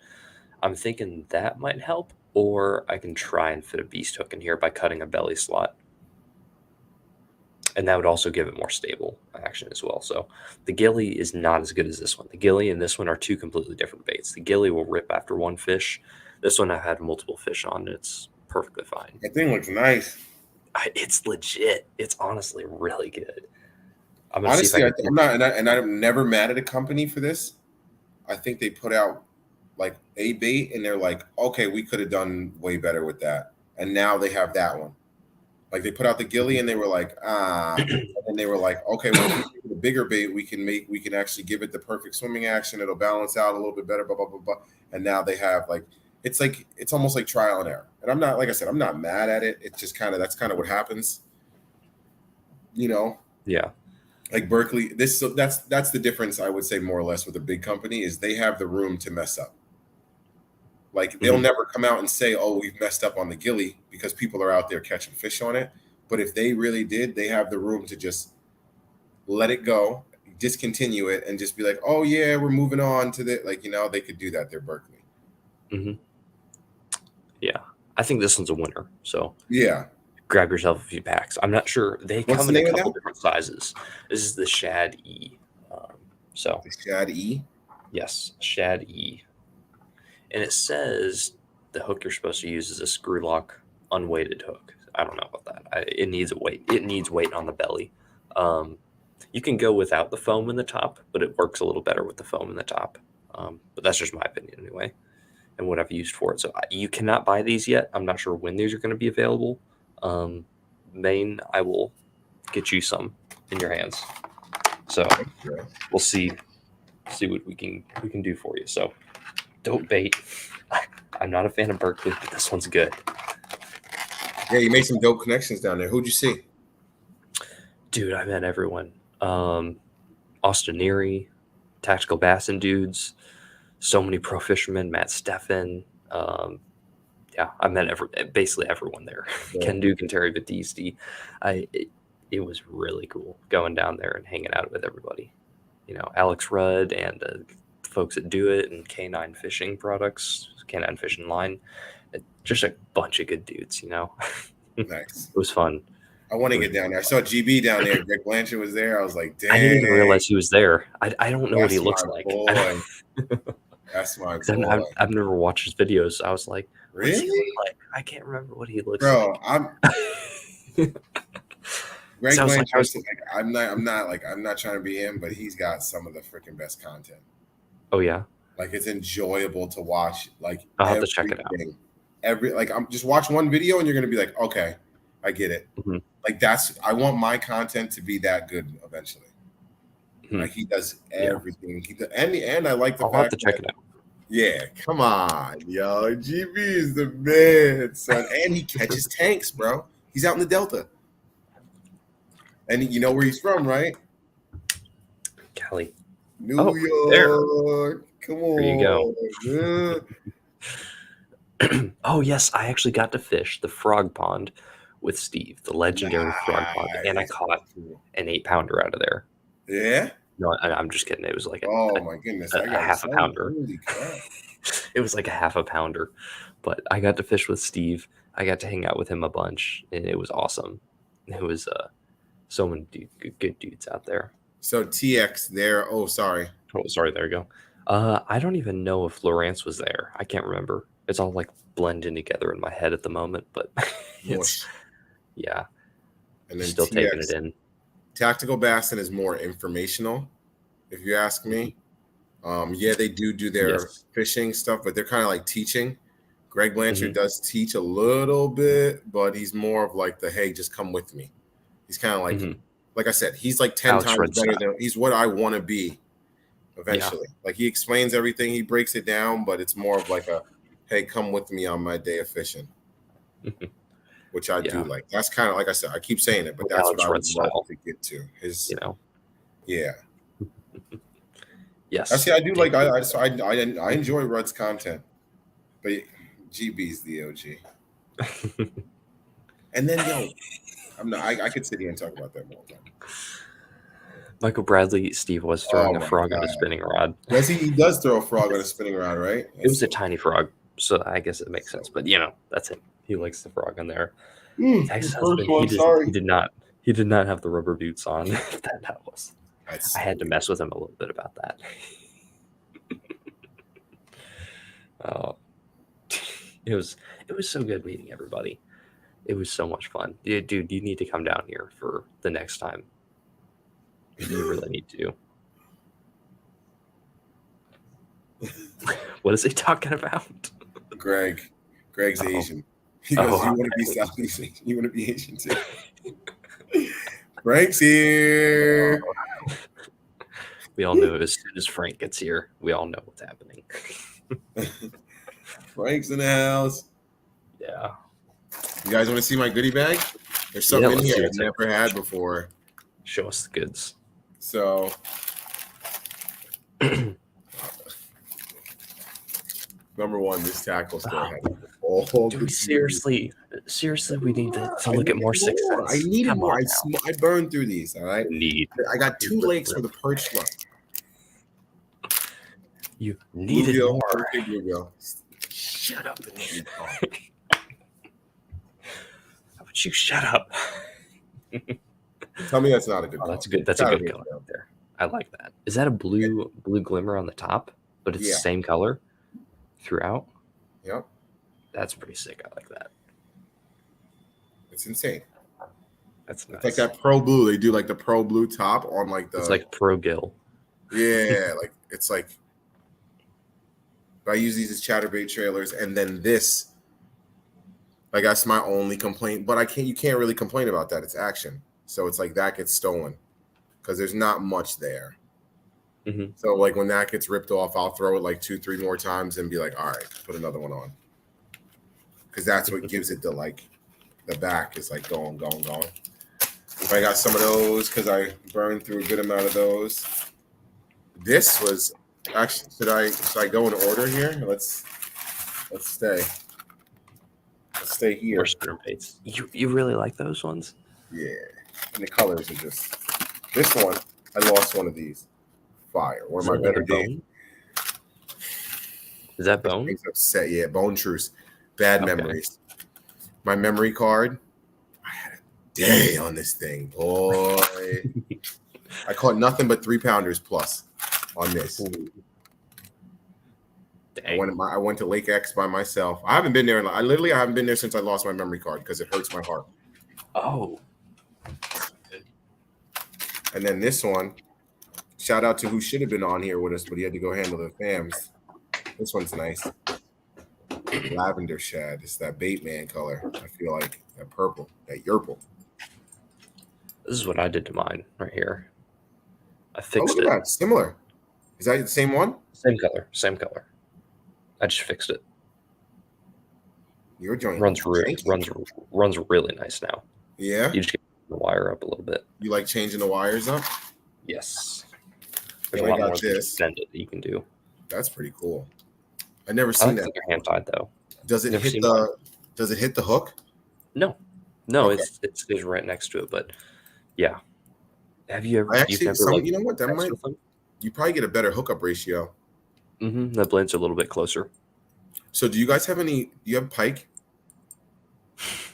I'm thinking that might help. Or I can try and fit a beast hook in here by cutting a belly slot. And that would also give it more stable action as well. So the gilly is not as good as this one. The gilly and this one are two completely different baits. The gilly will rip after one fish. This one I had multiple fish on. And it's perfectly fine. That thing looks nice. It's legit. It's honestly really good. I'm gonna see if I Honestly, can get. I'm not, and I'm never mad at a company for this. I think they put out like a bait, and they're like, okay, we could have done way better with that, and now they have that one. Like they put out the gilly, and they were like, and then they were like, okay, well, if we make it a bigger bait, we can actually give it the perfect swimming action. It'll balance out a little bit better, blah blah blah blah. And now they have like it's almost like trial and error. And I'm not, like I said, I'm not mad at it. It's just kind of, that's kind of what happens, you know. Yeah. Like Berkeley, this, so that's the difference, I would say, more or less, with a big company, is they have the room to mess up. Like they'll Mhm. never come out and say, "Oh, we've messed up on the gilly," because people are out there catching fish on it. But if they really did, they have the room to just let it go, discontinue it, and just be like, "Oh yeah, we're moving on to the," like, they could do that. They're Berkeley. Mhm. Yeah. I think this one's a winner. So Yeah. grab yourself a few packs. I'm not sure. They What's come the in a name of couple that? different sizes. This is the Shad E. So The Shad E. yes, Shad E. And it says the hook you're supposed to use is a screw lock unweighted hook. I don't know about that. It needs a weight. It needs weight on the belly. You can go without the foam in the top, but it works a little better with the foam in the top. But that's just my opinion anyway, and what I've used for it. So you cannot buy these yet. I'm not sure when these are going to be available. Maine, I will get you some in your hands. So Yeah. we'll see what we can do for you. So dope bait. I'm not a fan of Berkeley, but this one's good. Yeah, you made some dope connections down there. Who'd you see? Dude, I met everyone. Austin Neary, Tactical Bassin dudes, so many pro fishermen, Matt Steffen. Yeah, I met basically everyone there. Yeah. Ken Duke and Terry Battisti. It was really cool going down there and hanging out with everybody. Alex Rudd and folks that do it, and K9 Fishing Products, K9 Fishing Line. Just a bunch of good dudes, Nice. It was fun. I want to get down there. I saw GB down there. Greg Blanchard was there. I was like, dang. I didn't even realize he was there. I don't know what he That's looks my like. boy. That's my 'Cause boy. I've never watched his videos. I was like, what does he Really? look like? I can't remember what he looks Bro, like. I'm Greg Sounds like Blanchard. I'm not trying to be him, but he's got some of the freaking best content. Oh yeah, Like, it's enjoyable to watch. Like, I'll have to check it out. I'm just watch one video and you're gonna be like, okay, I get it. Mhm. Like, I want my content to be that good eventually. Mhm. Like, he does Yeah. everything. And I like the I'll have fact to check that, it out. yeah, come on, yo, GB is the man, son, and he catches tanks, bro. He's out in the Delta. And you know where he's from, right? Cali. New Oh, there. York. Come There you go. on. Oh yes, I actually got to fish the frog pond with Steve, the legendary frog pond, and I Nice. caught an 8-pounder out of there. Yeah. No, I'm just kidding. It was like Oh my goodness. I a got half a excited. pounder. Holy crap. It was like a half a pounder, but I got to fish with Steve. I got to hang out with him a bunch, and it was awesome. It was so many good dudes out there. So TX there. Oh, sorry. Oh, sorry. There you go. I don't even know if Lawrence was there. I can't remember. It's all like blending together in my head at the moment, but Mush. yeah. And then Still taking TX. it in. Tactical Bassin is more informational, if you ask me. Yeah, they do their Yes. fishing stuff, but they're kind of like teaching. Greg Blanchard Mhm. does teach a little bit, but he's more of like the hey, just come with me. He's kind of like I said, he's like 10 Alex times Red better style. than he's what I want to be eventually. Like he explains everything, he breaks it down, but it's more of like a hey, come with me on my day of fishing. Which I do Yeah. like. That's kind of like I said, I keep saying it, but that's Alex what I Red would love style. to get to. His, You know. yeah. Yes. Actually, I do like. I enjoy Rudd's content, but GB's the OG. And then yo, I'm not. I could sit here and talk about that more. Michael Bradley, Steve was throwing Oh a my frog on a God. spinning rod. Yes, he does throw a frog on a spinning rod, right? It was a tiny frog, so I guess it makes sense. But that's him. He likes the frog on there. The Ex-husband, he did not have the rubber boots on. that was. I had to mess with him a little bit about that. It was so good meeting everybody. It was so much fun. Dude, you need to come down here for the next time. You really need to. What is he talking about? Greg's Asian. He goes, you want to be Southeast Asian? You want to be Asian too? Frank's here. We all know as soon as Frank gets here, we all know what's happening. Frank's in the house. Yeah. You guys want to see my goodie bag? There's something in here I've never had before. Show us the goods. So, number one, this tackle store had all the seriously, we need to look at more success. I needed more. I burned through these. All right. I got 2 lakes for the perch luck. You needed more. Bluegill. Shut up. How about you shut up? Tell me that's not a good. That's good. That's a good color out there. I like that. Is that a blue glimmer on the top? But it's the same color throughout. Yep. That's pretty sick. I like that. It's insane. That's nice. It's like that Pro Blue. They do like the Pro Blue top on like the. It's like Pro Gill. Yeah, like it's like. I use these as chatterbait trailers, and then this. Like that's my only complaint, but you can't really complain about that. It's action, so it's like that gets stolen because there's not much there. Mm-hmm. So like when that gets ripped off, I'll throw it like 2-3 more times and be like, all right, put another one on, because that's what gives it the back is like going. I got some of those because I burned through a good amount of those. This was actually should I go in order here? Let's stay. Let's stay here. Spinner baits. You really like those ones? Yeah, and the colors are just. This one, I lost one of these. Fire. One of my better days. Is that bone? Makes upset. Yeah, bone truce. Bad memories. My memory card. I had a day on this thing, boy. I caught nothing but 3-pounders plus on this. I went to Lake X by myself. I haven't been there. I haven't been there since I lost my memory card because it hurts my heart. Oh. And then this one, shout out to who should have been on here with us, but he had to go handle the fams. This one's nice. Lavender shad. It's that Baitman color. I feel like that purple, that yerple. This is what I did to mine right here. I fixed it. That. Similar. Is that the same one? Same color. I just fixed it. Your joint runs really nice now. Yeah. You just the wire up a little bit. You like changing the wires up? Yes. There's And a I lot more got than this. extend it that you can do. That's pretty cool. I never I seen like that. that they're hand tied though. Does it Never hit seen the? Does it hit the hook? No, Okay. it stays right next to it. But yeah, have you ever? I You've actually, never like you know what? That messed might. with them? You probably get a better hookup ratio. The blades are a little bit closer. So, do you guys have any? Do you have pike?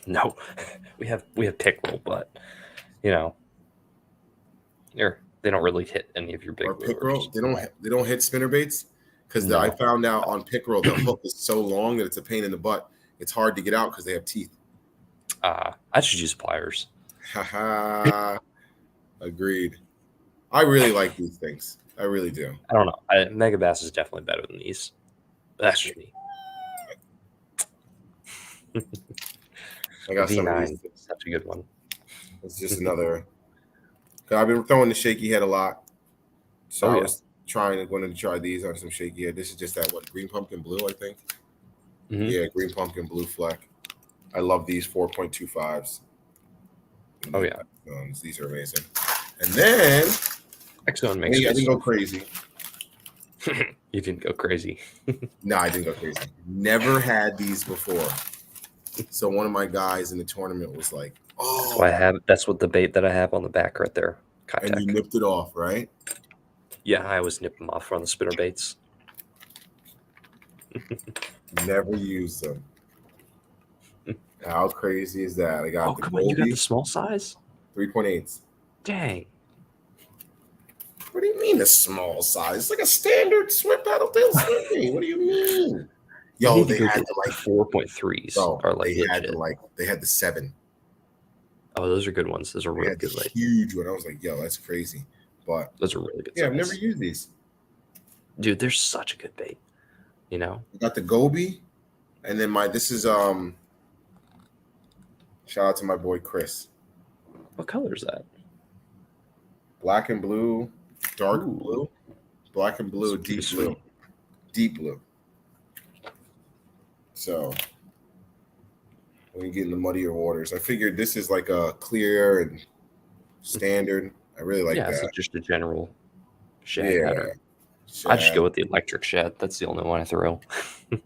No, we have pickerel, but you know, they don't really hit any of your big Or pickerel? lures. They don't hit spinner baits because No. I found out on pickerel the hook is so long that it's a pain in the butt. It's hard to get out because they have teeth. I should use pliers. Haha. Agreed. I really like these things. I really do. I don't know. Mega Bass is definitely better than these. But that's just me. I got some of V9 these. is such a good one. It's just another. Cause I've been throwing the shaky head a lot, so I was wanted to try these on some shaky head. This is just that green pumpkin blue, I think. Mhm. Yeah, green pumpkin blue fleck. I love these 4.25s. Oh yeah, these are amazing. And then X-Zone makes. I didn't go crazy. You didn't go crazy. No, I didn't go crazy. Never had these before. So one of my guys in the tournament was like, "Oh, That's what the bait that I have on the back right there." And you nipped it off, right? Yeah, I always nip them off on the spinner baits. Never used them. How crazy is that? I got the come on, you got the small size? 3.8s. Dang. What do you mean a small size? It's like a standard swim paddle tail swim. What do you mean? Yo, they had the 4.3s. They had the 7. Oh, those are good ones. Those are really good. Huge one. I was like, yo, that's crazy. But those are really good. Yeah, I've never used these. Dude, they're such a good bait. You know? I got the Goby, and then this is shout out to my boy Chris. What color is that? Black and blue, dark blue, black and blue, deep blue, deep blue. So when you get in the muddier waters, I figured this is like a clear and standard. I really like that. Yeah, it's just a general shad pattern. Shad. I just go with the electric shad. That's the only one I throw. But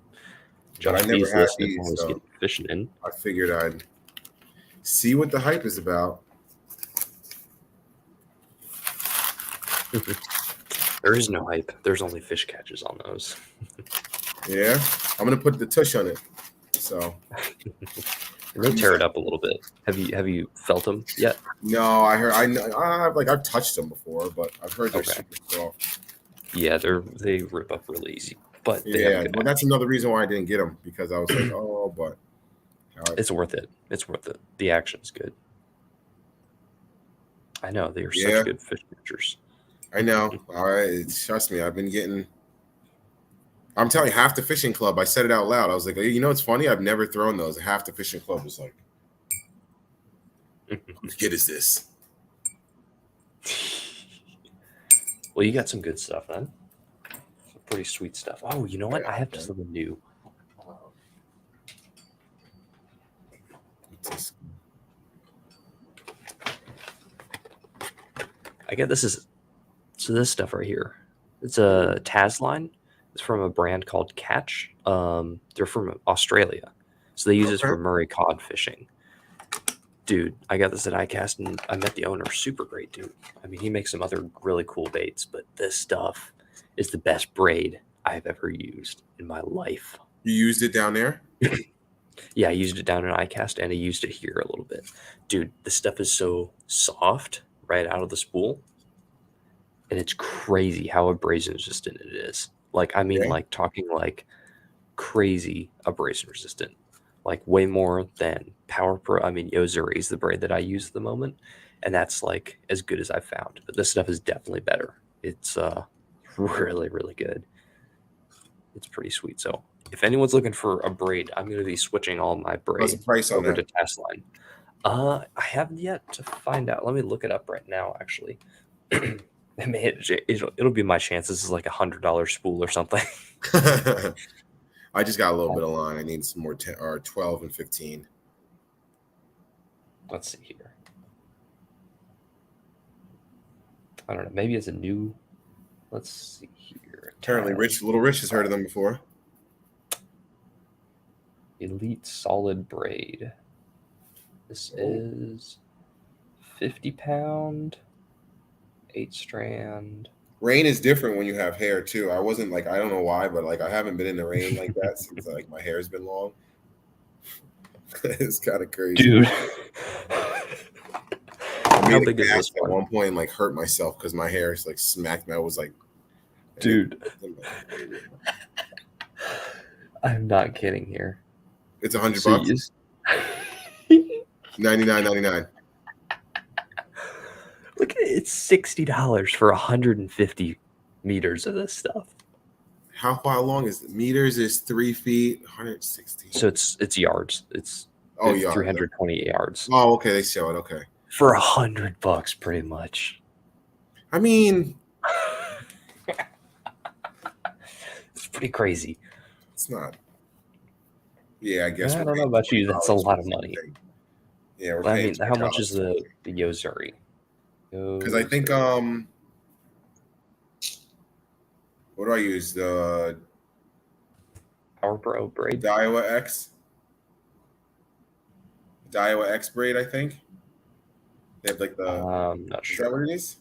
I never had these, so fishing in. I figured I'd see what the hype is about. There is no hype. There's only fish catches on those. Yeah, I'm gonna put the tush on it. So they tear it up a little bit. Have you felt them yet? No, I've touched them before, but I've heard they're super soft. Yeah, they rip up really easy. But but that's another reason why I didn't get them, because I was like, oh, but it's worth it. It's worth it. The action's good. I know they are such good fish catchers. I know. All right, trust me. I'm telling you, half the fishing club, I said it out loud. I was like, you know, it's funny. I've never thrown those. Half the fishing club was like, whose kid is this? Well, you got some good stuff then. Some pretty sweet stuff. Oh, you know what? I have something new. I get this stuff right here. It's a Taz line. It's from a brand called Catch. They're from Australia, so they use this for Murray cod fishing. Dude, I got this at iCast, and I met the owner. Super great dude. I mean, he makes some other really cool baits, but this stuff is the best braid I've ever used in my life. You used it down there? Yeah, I used it down in iCast, and I used it here a little bit. Dude, this stuff is so soft right out of the spool, and it's crazy how abrasion resistant it is. Like, I mean, like talking like crazy abrasion resistant, like way more than Power Pro. I mean, Yo-Zuri is the braid that I use at the moment, and that's like as good as I've found. But this stuff is definitely better. It's really, really good. It's pretty sweet. So if anyone's looking for a braid, I'm going to be switching all my braid What's the price on over that? to Testline. I haven't yet to find out. Let me look it up right now, actually. It'll be my chance. This is like $100 spool or something. I just got a little bit of line. I need some more 12 and 15. Let's see here. I don't know. Maybe it's a new. Let's see here. Apparently, Little Rich has heard of them before. Elite Solid Braid. This is 50 pound, 8 strand. Rain is different when you have hair too. I wasn't like, I don't know why, but like I haven't been in the rain like that since like my hair's been long. It's kind of crazy, dude. How big is this one? At one point, like hurt myself because my hair is like smacked me. I was like, dude, I'm not kidding here. It's $100. $99.99. Look at it. It's $60 for 150 meters of this stuff. How far long is it? Meters is 3 feet, 160. So it's yards. It's yards. 320 yards. Oh, okay. They show it. Okay. For $100, pretty much. I mean, it's pretty crazy. It's not. Yeah, I guess. I don't know about you. That's a lot of money. Yeah, I mean, how much is the Yo-Zuri? Because I think what do I use? The Power Pro braid. Daiwa X braid, I think. They have like the. Not sure. Is that what it is?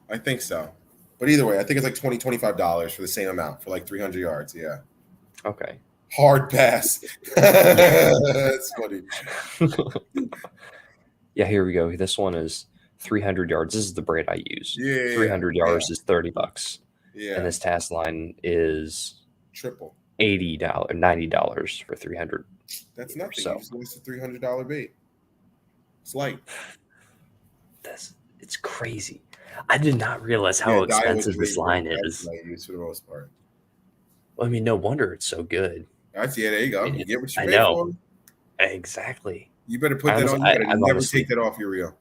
I think so. But either way, I think it's like $25 for the same amount for like 300 yards. Yeah. Okay. Hard pass. That's funny. Yeah, here we go. This one is 300 yards. This is the braid I use. Yeah. 300 yards is $30. Yeah. And this task line is triple. $80, $90 for 300. That's nothing. So. It's a $300 bait. It's light. It's crazy. I did not realize how expensive this line is. That's what I use for the most part. Well, I mean, no wonder it's so good. There you go. You get what you pay for. Exactly. You better put that on. You better never take that off your reel.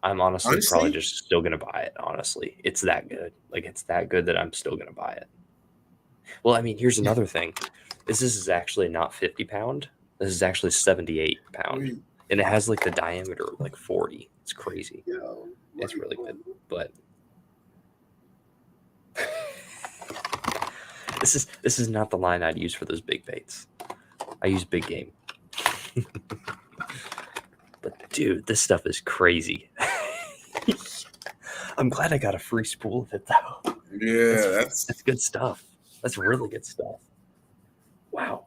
I'm honestly probably just still going to buy it, honestly. It's that good. Like, it's that good that I'm still going to buy it. Well, I mean, here's another thing. This is actually not 50 pound. This is actually 78 pound. And it has, like, the diameter of, like, 40. It's crazy. It's really good. But this is not the line I'd use for those big baits. I use big game. But, dude, this stuff is crazy. I'm glad I got a free spool of it, though. Yeah, that's good stuff. That's really good stuff. Wow.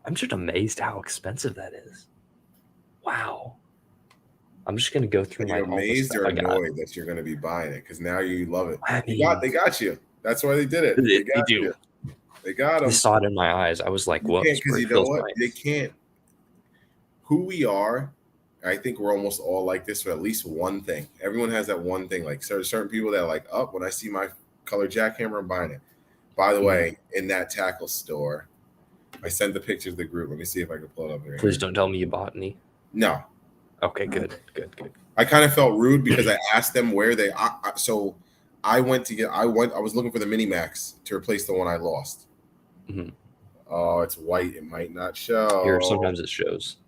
I'm just amazed how expensive that is. Wow. I'm just going to go through my amazed or annoyed that you're going to be buying it because now you love it. I mean, they got you. That's why they did it. They got you. They got them. They saw it in my eyes. I was like, "What?" Because you know what? Nice. They can't. Who we are, I think we're almost all like this for at least one thing. Everyone has that one thing. Like certain people that are like, "Up when I see my color jackhammer, I'm buying it." By the way, in that tackle store, I sent the picture to the group. Let me see if I can pull it up here. Please don't tell me you bought any. No. Okay, good. I kind of felt rude because I asked them where they. So I went to get. I was looking for the Mini Max to replace the one I lost. Mm-hmm. Oh, it's white. It might not show. Here, sometimes it shows.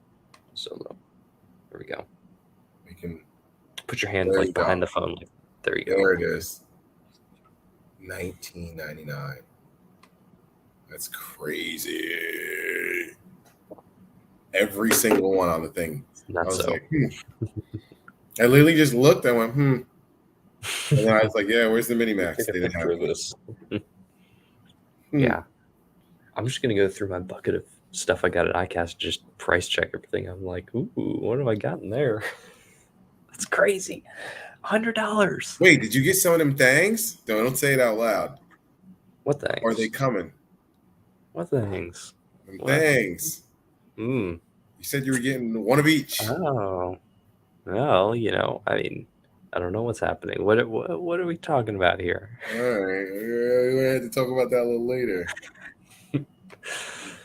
So there we go. You can put your hand like behind the phone. Like, there you go. There it is. $19.99. That's crazy. Every single one on the thing. Not I was so. like, I literally just looked. I went, And then I was like, yeah, where's the Mini Max? They didn't have this. Yeah. I'm just going to go through my bucket of stuff I got at iCast, just price check everything. I'm like, ooh, what have I got in there? That's crazy. $100. Wait, did you get some of them things? Don't say it out loud. What things? Or are they coming? What things? Things. You said you were getting one of each. Oh. Well, I mean, I don't know what's happening. What are we talking about here? All right. We're going to have to talk about that a little later.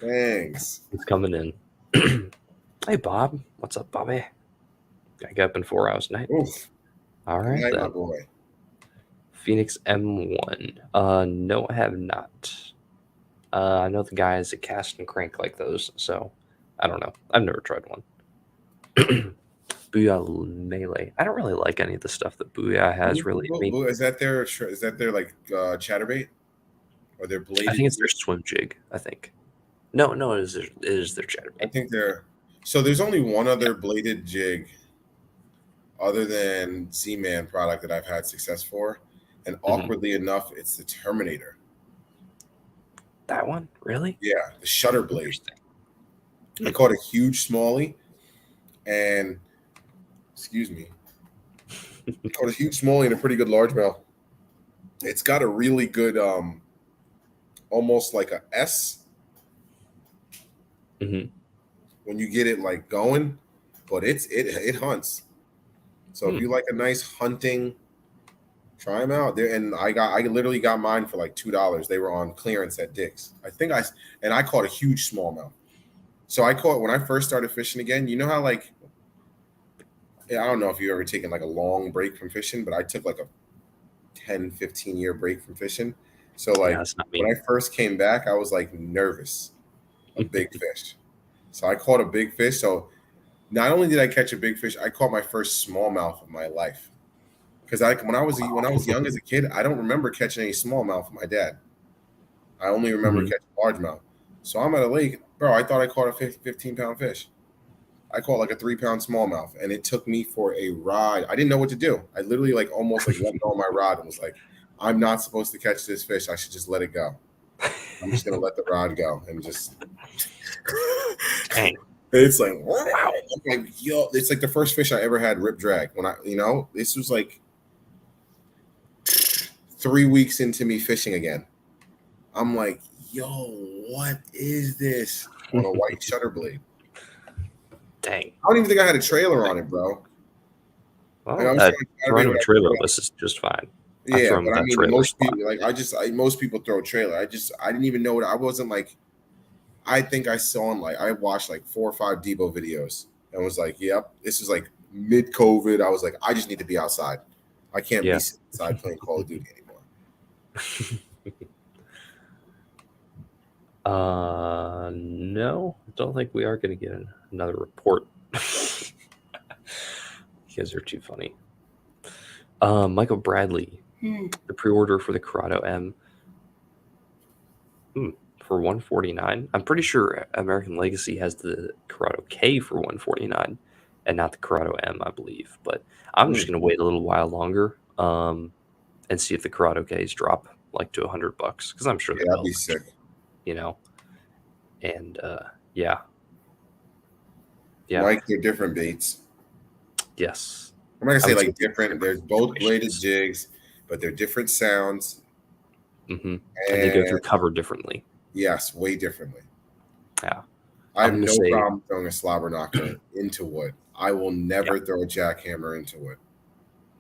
Thanks. It's coming in. Hey, Bob. What's up, Bobby? I got up in 4 hours tonight. Oof. All right, night, then. my boy. Phoenix M1. No, I have not. I know the guys that cast and crank like those, so I don't know. I've never tried one. But Booyah Melee. I don't really like any of the stuff that Booyah has. Really, I mean, Is that their like chatterbait or their bladed? I think it's their swim jig. I think. No, it is their I chatterbait. think they're so. There's only one other bladed jig other than Z-Man product that I've had success for, and awkwardly enough, it's the Terminator. That one, really? Yeah, the shutter blade. Interesting. I caught a huge smallie, and excuse me, I caught a huge smallie and a pretty good largemouth. It's got a really good, almost like a S Mhm. when you get it like going, but it hunts. So if you like a nice hunting, try them out there. And I literally got mine for like $2. They were on clearance at Dick's. I caught a huge smallmouth. So I caught when I first started fishing again. You know how like I don't know if you've ever taken like a long break from fishing, but I took like a 10, 15 year break from fishing. So like Yeah, that's not me. when I first came back, I was like nervous of big fish. So I caught a big fish. So not only did I catch a big fish, I caught my first smallmouth of my life. Because when I was young as a kid, I don't remember catching any smallmouth with my dad. I only remember catching largemouth. So I'm at a lake, bro. I thought I caught a 15-pound fish. I caught like a 3-pound smallmouth, and it took me for a ride. I didn't know what to do. I literally like almost like let go of my rod and was like, "I'm not supposed to catch this fish. I should just let it go. I'm just gonna let the rod go and just." Dang. It's like, wow. I'm like, yo, it's like the first fish I ever had rip drag. When this was like 3 weeks into me fishing again. I'm like, yo, what is this? On a white shutter blade. Dang. I don't even think I had a trailer on it, bro. Well, running trailerless is just fine. Yeah, but I mean, most people most people throw a trailer. I didn't even know it. I wasn't like. I think I watched like 4 or 5 Debo videos and was like, yep, this is like mid-COVID. I was like, I just need to be outside. I can't be inside playing Call of Duty anymore. No, I don't think we are going to get another report. You guys are too funny. Michael Bradley, the pre-order for the Corrado M for $149. I'm pretty sure American Legacy has the Corrado K for $149 and not the Corrado M, I believe. But I'm just going to wait a little while longer and see if the Corrado Ks drop like to $100 because I'm sure that'd be sick. And yeah. Like they're different baits. Yes. I'm not gonna say like different. There's both bladed jigs, but they're different sounds. And they go through cover differently. Yes, way differently. Yeah. I have no problem throwing a slobber knocker into wood. I will never throw a jackhammer into wood.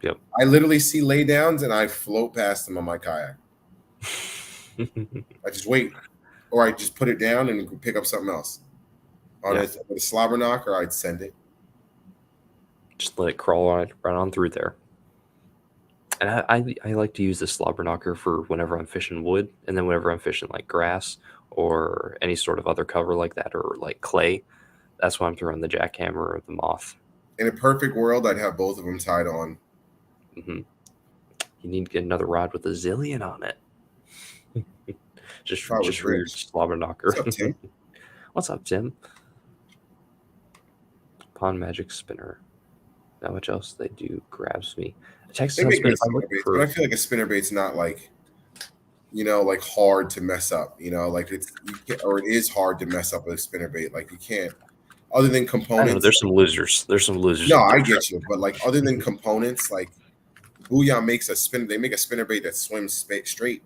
Yep. I literally see laydowns and I float past them on my kayak. I just wait. Or I just put it down and pick up something else. On a slobber knocker, I'd send it. Just let it crawl right on through there. And I like to use the slobber knocker for whenever I'm fishing wood, and then whenever I'm fishing like grass or any sort of other cover like that, or like clay, that's why I'm throwing the jackhammer or the moth. In a perfect world, I'd have both of them tied on. You need to get another rod with a zillion on it. just for your slobber knocker. What's up, Tim? What's up, Tim? Pond Magic Spinner. Not much else they do grabs me. Texas they make good spinnerbaits, but I feel like a spinnerbait's not like, like hard to mess up. Like it is hard to mess up with a spinnerbait. Like you can't, other than components. I don't know, there's some losers. No, I get you, but like other than components, like Booyah makes they make a spinnerbait that swims straight.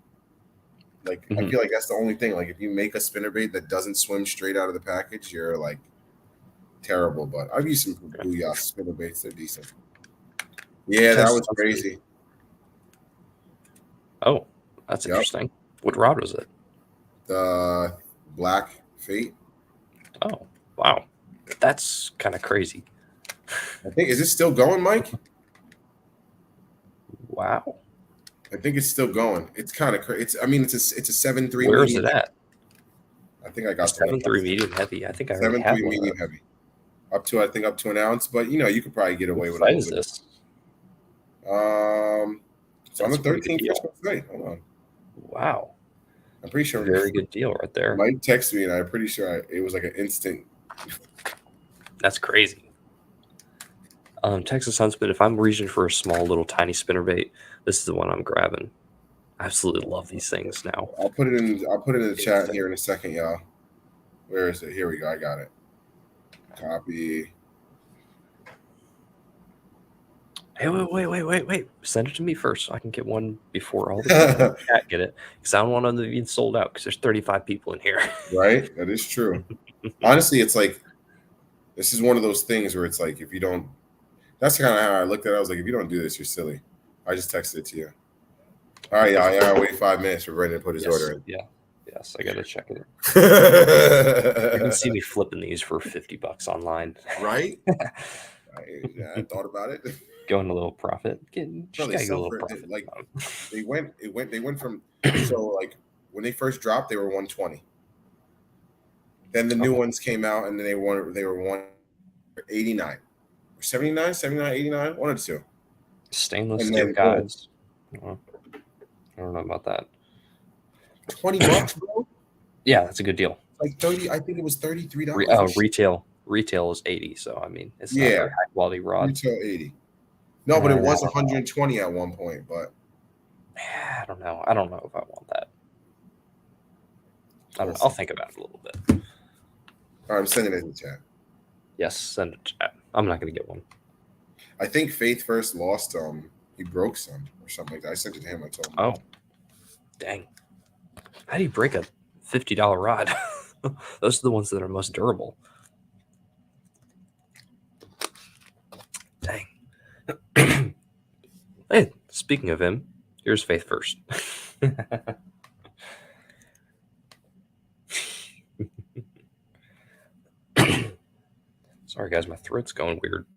Like I feel like that's the only thing. Like if you make a spinnerbait that doesn't swim straight out of the package, you're like terrible. But I've used some Booyah spinnerbaits; they're decent. Yeah, that was crazy. Oh, that's interesting. What rod was it? The Black Fate. Oh, wow. That's kind of crazy. I think, is it still going, Mike? Wow. I think it's still going. It's kind of crazy. It's a 7.3. Where is it at? I think I got 7.3 medium heavy. I think I already 7.3 have one. medium heavy. up to an ounce, but you could probably get away What with a site little is bit. this? It's on the That's a pretty good 13th deal. Frisco site. Hold on, Wow, I'm pretty sure. very good deal right there. Mike texted me, and I'm pretty sure it was like an instant. That's crazy. Texas Sunspin, if I'm reaching for a small little tiny spinnerbait, this is the one I'm grabbing. I absolutely love these things now. I'll put it in the chat here in a second, y'all. Where is it? Here we go. I got it. Copy. Hey, wait. Send it to me first so I can get one before all the people in the chat get it. Because I don't want them to be sold out because there's 35 people in here. Right? That is true. Honestly, it's like, this is one of those things where it's like, if you don't, that's kind of how I looked at it. I was like, if you don't do this, you're silly. I just texted it to you. All right, y'all. Yeah, wait 5 minutes for Brendan to put his order in. Yes, I got to check it. You can see me flipping these for $50 online. Right? I thought about it. Going a little profit. Like they went from so like when they first dropped, they were 120. Then the new ones came out, and then they were 189, 79, 79, 89, one or two. Stainless steel guides. I don't know about that. $20, bro. Yeah, that's a good deal. Like 30, I think it was $33. Retail is 80, so I mean it's not a very high quality rod. Retail 80. No, but it was 120 at one point, but I don't know. I don't know if I want that. I don't know. I'll think about it a little bit. All right, I'm sending it in the chat. Yes, send it to chat. I'm not gonna get one. I think Faith first lost he broke some or something like that. I sent it to him. I told him. Oh, dang. How do you break a $50 rod? Those are the ones that are most durable. Dang. Hey, speaking of him, here's Faith first. Sorry, guys, my throat's going weird.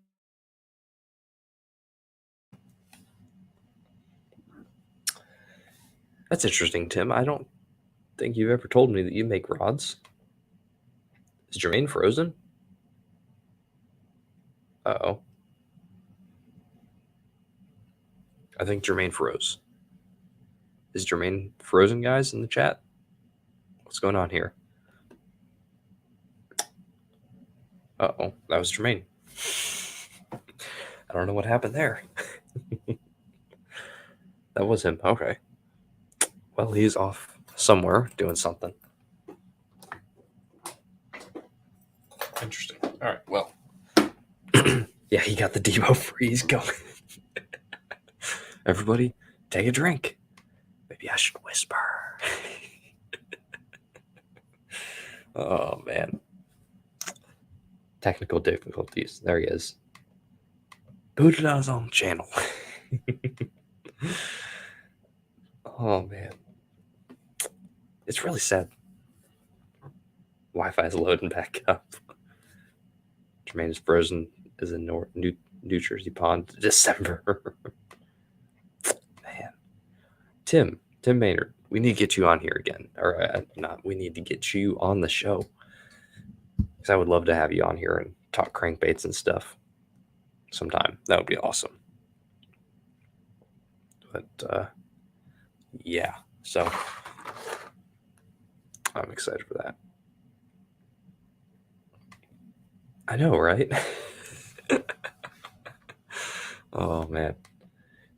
That's interesting, Tim. I don't think you've ever told me that you make rods. Is Jermaine frozen? Uh-oh. I think Jermaine froze. Is Jermaine frozen, guys, in the chat? What's going on here? Uh-oh, that was Jermaine. I don't know what happened there. That was him. Okay. Well, he's off somewhere doing something. Interesting. All right, well. Yeah, he got the Debo freeze going. Everybody, take a drink. Maybe I should whisper. Oh, man. Technical difficulties. There he is. Booted on his own channel. Oh, man. It's really sad. Wi-Fi is loading back up. Jermaine is frozen as in New Jersey Pond, December. Man. Tim Maynard, we need to get you on here again. Or we need to get you on the show. Because I would love to have you on here and talk crankbaits and stuff sometime. That would be awesome. But, yeah. So, I'm excited for that. I know, right? Oh, man.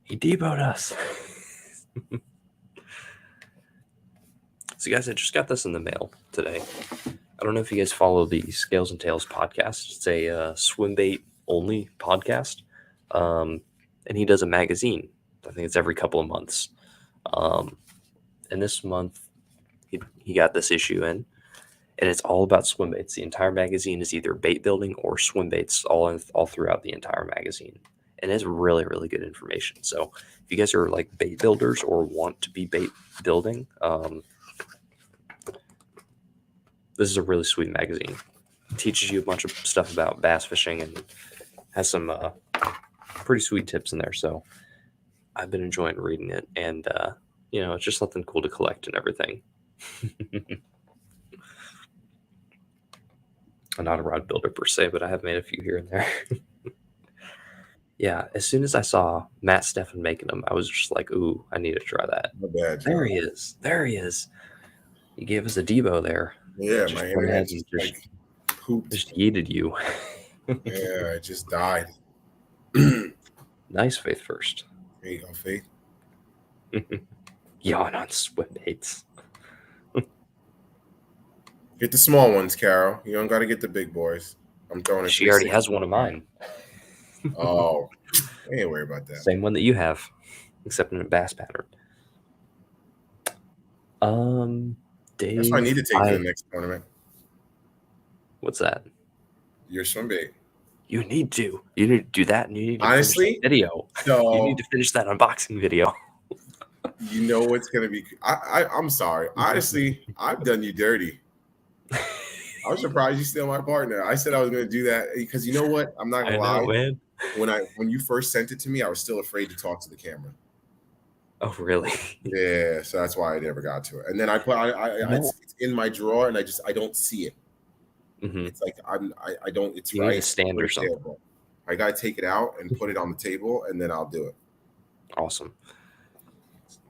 He deboed us. So, guys, I just got this in the mail today. I don't know if you guys follow the Scales and Tails podcast. It's a swim bait only podcast. And he does a magazine. I think it's every couple of months. And this month, he got this issue in. And it's all about swim baits. The entire magazine is either bait building or swim baits all throughout the entire magazine. And it's really, really good information. So if you guys are like bait builders or want to be bait building, this is a really sweet magazine. It teaches you a bunch of stuff about bass fishing and has some pretty sweet tips in there. So I've been enjoying reading it. And, it's just something cool to collect and everything. I'm not a rod builder per se, but I have made a few here and there. Yeah, as soon as I saw Matt Steffen making them, I was just like, ooh, I need to try that. Not bad, John. There he is. There he is. He gave us a Debo there. Yeah, Just my went ahead internet and just like pooped. just yeeted you. Yeah, it just died. There Nice Faith first. you go, Faith. Yawn on swim baits. Get the small ones, Carol. You don't got to get the big boys. I'm throwing it. She already has one of mine. Oh, I ain't worry about that. Same one that you have, except in a bass pattern. Dave. That's what I need to take to the next tournament. What's that? Your swim bait. You need to. You need to do that, and you need to Honestly, finish that video. So You need to finish that unboxing video. you know what's gonna be. I'm sorry. Honestly, I've done you dirty. I was surprised you still my partner. I said I was gonna do that because you know what? I'm not gonna lie. Man. When you first sent it to me, I was still afraid to talk to the camera. Oh, really? Yeah, so that's why I never got to it. And then it's in my drawer, and I don't see it. Mm-hmm. It's like I don't. It's You right. need a stand or something. Table. I gotta take it out and put it on the table, and then I'll do it. Awesome.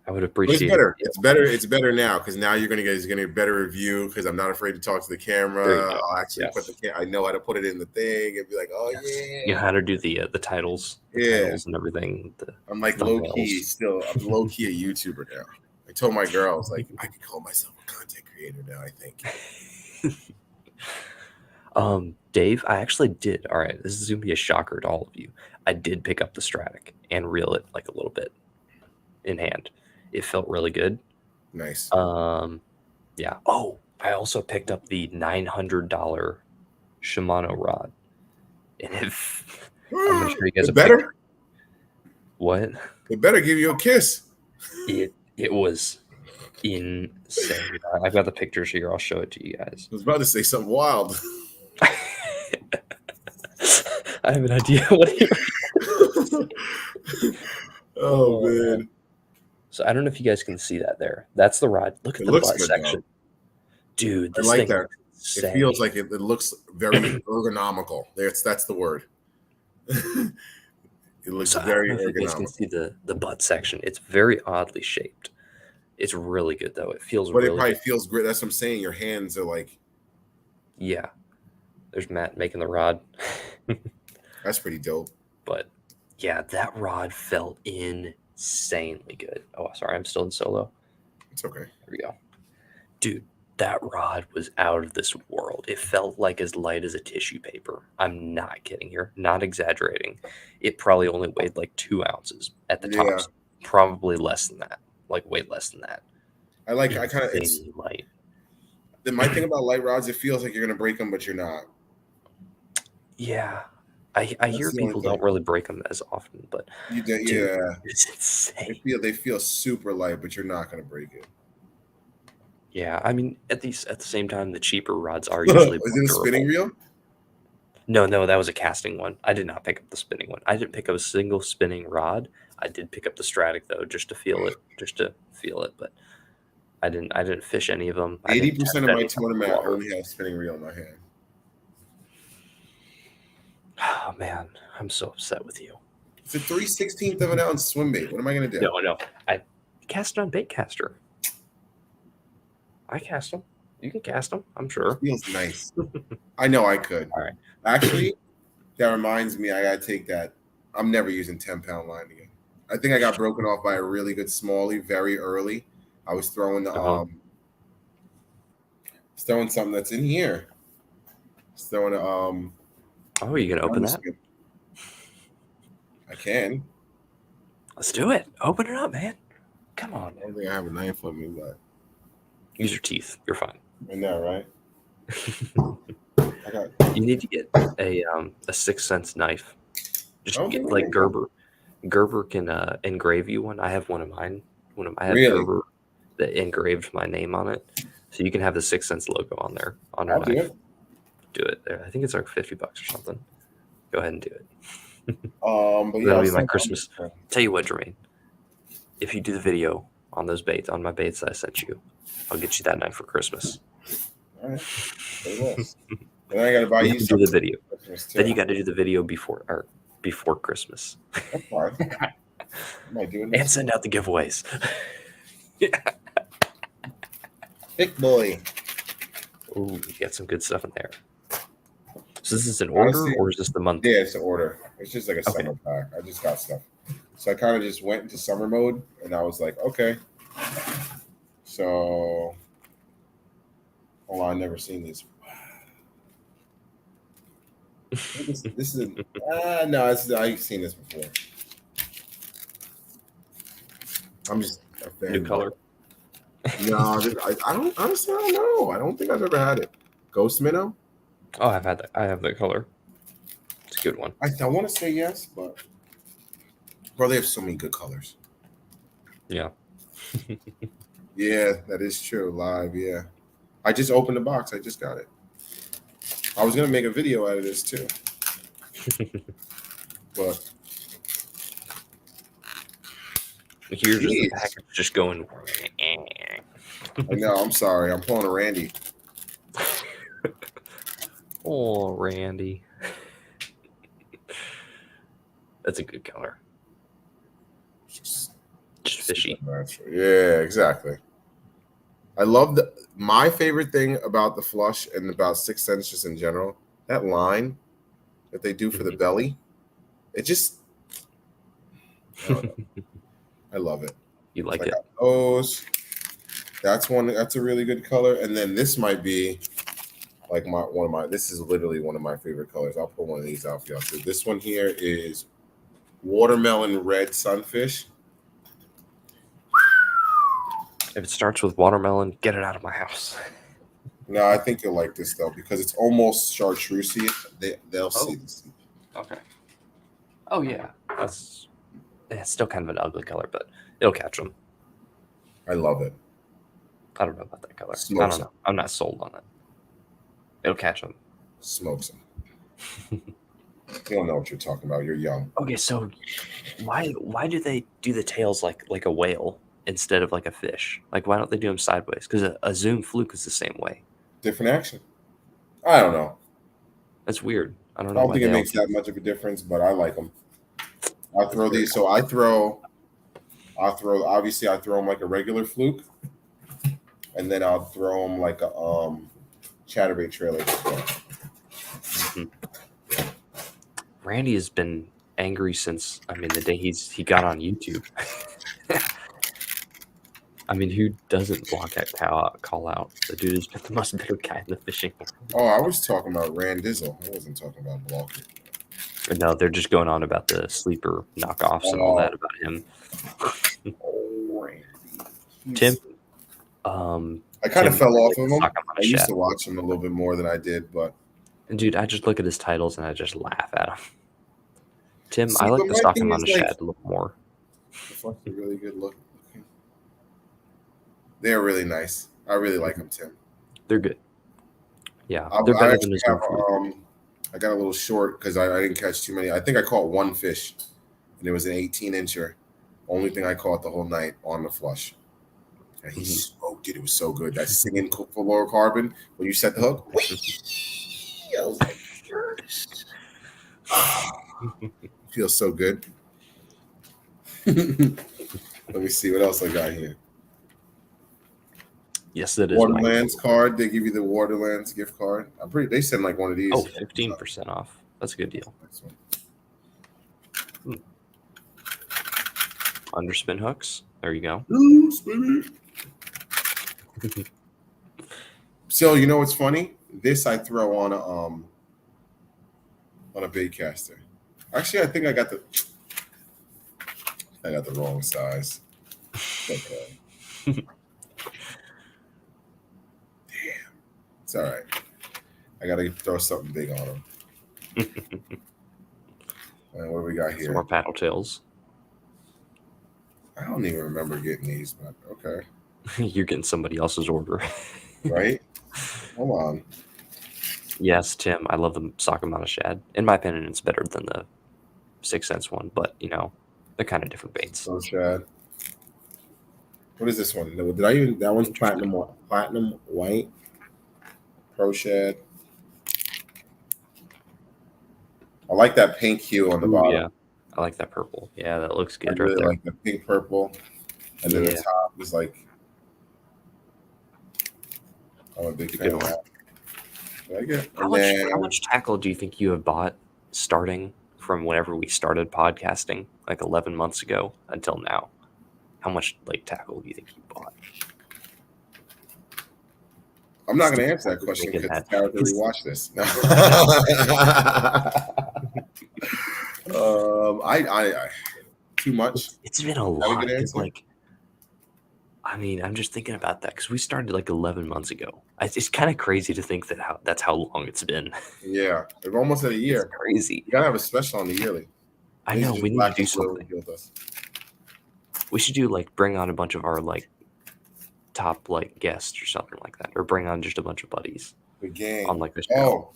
I would But appreciate it's better. it. It's better. It's better now because now you're gonna get a better review because I'm not afraid to talk to the camera. I'll actually put the I know how to put it in the thing and be like, oh yeah. You know how to do the titles, titles and everything. I'm like low key still. I'm low key a YouTuber now. I told my girls like I could call myself a content creator now. I think. Dave, I actually did. All right, this is gonna be a shocker to all of you. I did pick up the Stratic and reel it like a little bit in hand. It felt really good. Nice. Yeah. Oh, I also picked up the $900 Shimano rod. And if I'm gonna show you guys a picture. What? It better give you a kiss. It was insane. I've got the pictures here. I'll show it to you guys. I was about to say something wild. I have an idea what Oh man. So I don't know if you guys can see that there. That's the rod. Look at the butt section. Dude, this I like thing that. It feels like it looks very ergonomical. That's the word. It looks very ergonomical. You guys can see the butt section. It's very oddly shaped. It's really good though. It feels but really it probably good. Feels great. That's what I'm saying. Your hands are like. Yeah. There's Matt making the rod. That's pretty dope. But yeah, that rod felt insanely good. Oh, sorry, I'm still in solo. It's okay. There we go. Dude, that rod was out of this world. It felt like as light as a tissue paper. I'm not kidding here. Not exaggerating. It probably only weighed like 2 ounces at the top. Probably less than that. Like way less than that. I kind of it's light. My thing about light rods, it feels like you're gonna break them, but you're not. Yeah. I hear people don't really break them as often, but dude, it's insane. They feel super light, but you're not gonna break it. Yeah, I mean, at the same time, the cheaper rods are usually. Was it a spinning reel? No, that was a casting one. I did not pick up the spinning one. I didn't pick up a single spinning rod. I did pick up the Stratic though, just to feel it. But I didn't fish any of them. 80% of my tournament I only have spinning reel in my hand. Oh man, I'm so upset with you. It's a 3/16 of an ounce swim bait. What am I gonna do? No, I cast it on Baitcaster. I cast them. You can cast them, I'm sure. It feels nice. I know I could. All right. Actually, that reminds me, I gotta take that. I'm never using 10-pound line again. I think I got broken off by a really good smallie very early. I was throwing throwing something that's in here. Throwing Oh, you gonna open that? I can. Let's do it. Open it up, man. Come on. I don't think I have a knife with me, but use your teeth. You're fine. I know, right? You need to get a 6th Sense knife. Just get like Gerber. Gerber can engrave you one. I have one of mine. I have Gerber that engraved my name on it, so you can have the 6th Sense logo on there on your knife. Do it there. I think it's like $50 or something. Go ahead and do it. But that'll be my Christmas. Tell you what, Jermaine. If you do the video on those baits, on my baits that I sent you, I'll get you that knife for Christmas. All right. Say less. And I gotta buy We you have to do the something video. for Christmas too. Then you got to do the video before Christmas. That's fine. I might do it And next send out the giveaways. Big boy. Ooh, you got some good stuff in there. So this is an order, Honestly, or is this the month? Yeah, it's an order. It's just like a Okay. summer pack. I just got stuff. So I kind of just went into summer mode and I was like, okay. So hold on, I've never seen these. This is no, I've seen this before. I'm just a fan. New color. No, I don't honestly. I don't know. I don't think I've ever had it. Ghost Minnow. Oh, I've had that. I have that color. It's a good one. I want to say yes, but bro, they have so many good colors. Yeah. Yeah, that is true. Live, yeah. I just opened the box. I just got it. I was gonna make a video out of this too, but Here's just the Jeez. package just going. I know. I'm sorry. I'm pulling a Randy. Oh, Randy. That's a good color. Just fishy. Yeah, exactly. I love my favorite thing about the flush and about Sixth Sense just in general, that line that they do for the belly. It just I don't know. I love it. You like I it? got those. That's one. That's a really good color. And then this might be like this is literally one of my favorite colors. I'll put one of these out for y'all too. This one here is watermelon red sunfish. If it starts with watermelon, get it out of my house. No, I think you'll like this though because it's almost chartreusey. They'll see this. Okay. Oh yeah, it's still kind of an ugly color, but it'll catch them. I love it. I don't know about that color. Smokes I don't know. I'm not sold on it. It'll catch them. Smokes them. You don't know what you're talking about. You're young. Okay, so why do they do the tails like a whale instead of like a fish? Like why don't they do them sideways? Because a zoom fluke is the same way. Different action. I don't know. That's weird. I don't I know. don't why think it they all makes do- that much of a difference, but I like them. I throw very these. So I throw obviously I throw them like a regular fluke, and then I'll throw them like a chatterbait trailer. Mhm. Randy has been angry since the day he got on YouTube. I mean, who doesn't block that call out? The dude has been the most bitter guy in the fishing world. Oh, I was talking about Randizzle. I wasn't talking about Blocker. But no, they're just going on about the sleeper knockoffs and all that about him. Oh, Randy. Tim, I kind of Tim, fell off like of him. sock him on I his used shed. to watch him a little bit more than I did, but Dude, I just look at his titles and I just laugh at him. Tim, See, I like but to my stock thing him on is, a like- shed a little more. the fuck, they're really good looking. They're really nice. I really like them, Tim. They're good. Yeah, I they're better than actually his have, own food. I got a little short because I didn't catch too many. I think I caught one fish, and it was an 18-incher. Only thing I caught the whole night on the flush. And he smoked it. It was so good. That singing fluorocarbon when you set the hook. I was like, feels so good. Let me see what else I got here. Yes, it is. Mike. Waterlands card. They give you the Waterlands gift card. They send like one of these. Oh, 15% off. That's a good deal. Underspin hooks. There you go. So you know what's funny? This I throw on a bait caster. Actually, I think I got the wrong size. Okay. Damn. It's all right. I gotta throw something big on them. And what do we got Some here? more paddle tails. I don't even remember getting these, but okay. You're getting somebody else's order. Right? Hold on. Yes, Tim, I love the Sakamana shad. In my opinion, it's better than the Sixth Sense one, but they're kind of different baits. So shad. What is this one? That one's platinum white. Pro shad. like that pink hue on the Ooh, bottom. yeah, I like that purple. Yeah, that looks I good right really there. like the pink purple, and then the Yeah. top is like. I'm a big It's a fan good of one. that. Like it. How And much then how much tackle do you think you have bought starting from whenever we started podcasting, like 11 months ago until now? How much like tackle do you think you bought? I'm not going to Still answer that question thinking because that. Tara already watched this. No. I too much. It's been a Have a lot good because, answer. like, I mean, I'm just thinking about that because we started like 11 months ago. It's kind of crazy to think that that's how long it's been. Yeah, we're almost at a It's year. crazy. You gotta have a special on the yearly. I These know are just we need to black do and blue something. with us. We should do like bring on a bunch of our like top like guests or something like that, or bring on just a bunch of buddies The gang. on like the show. Oh,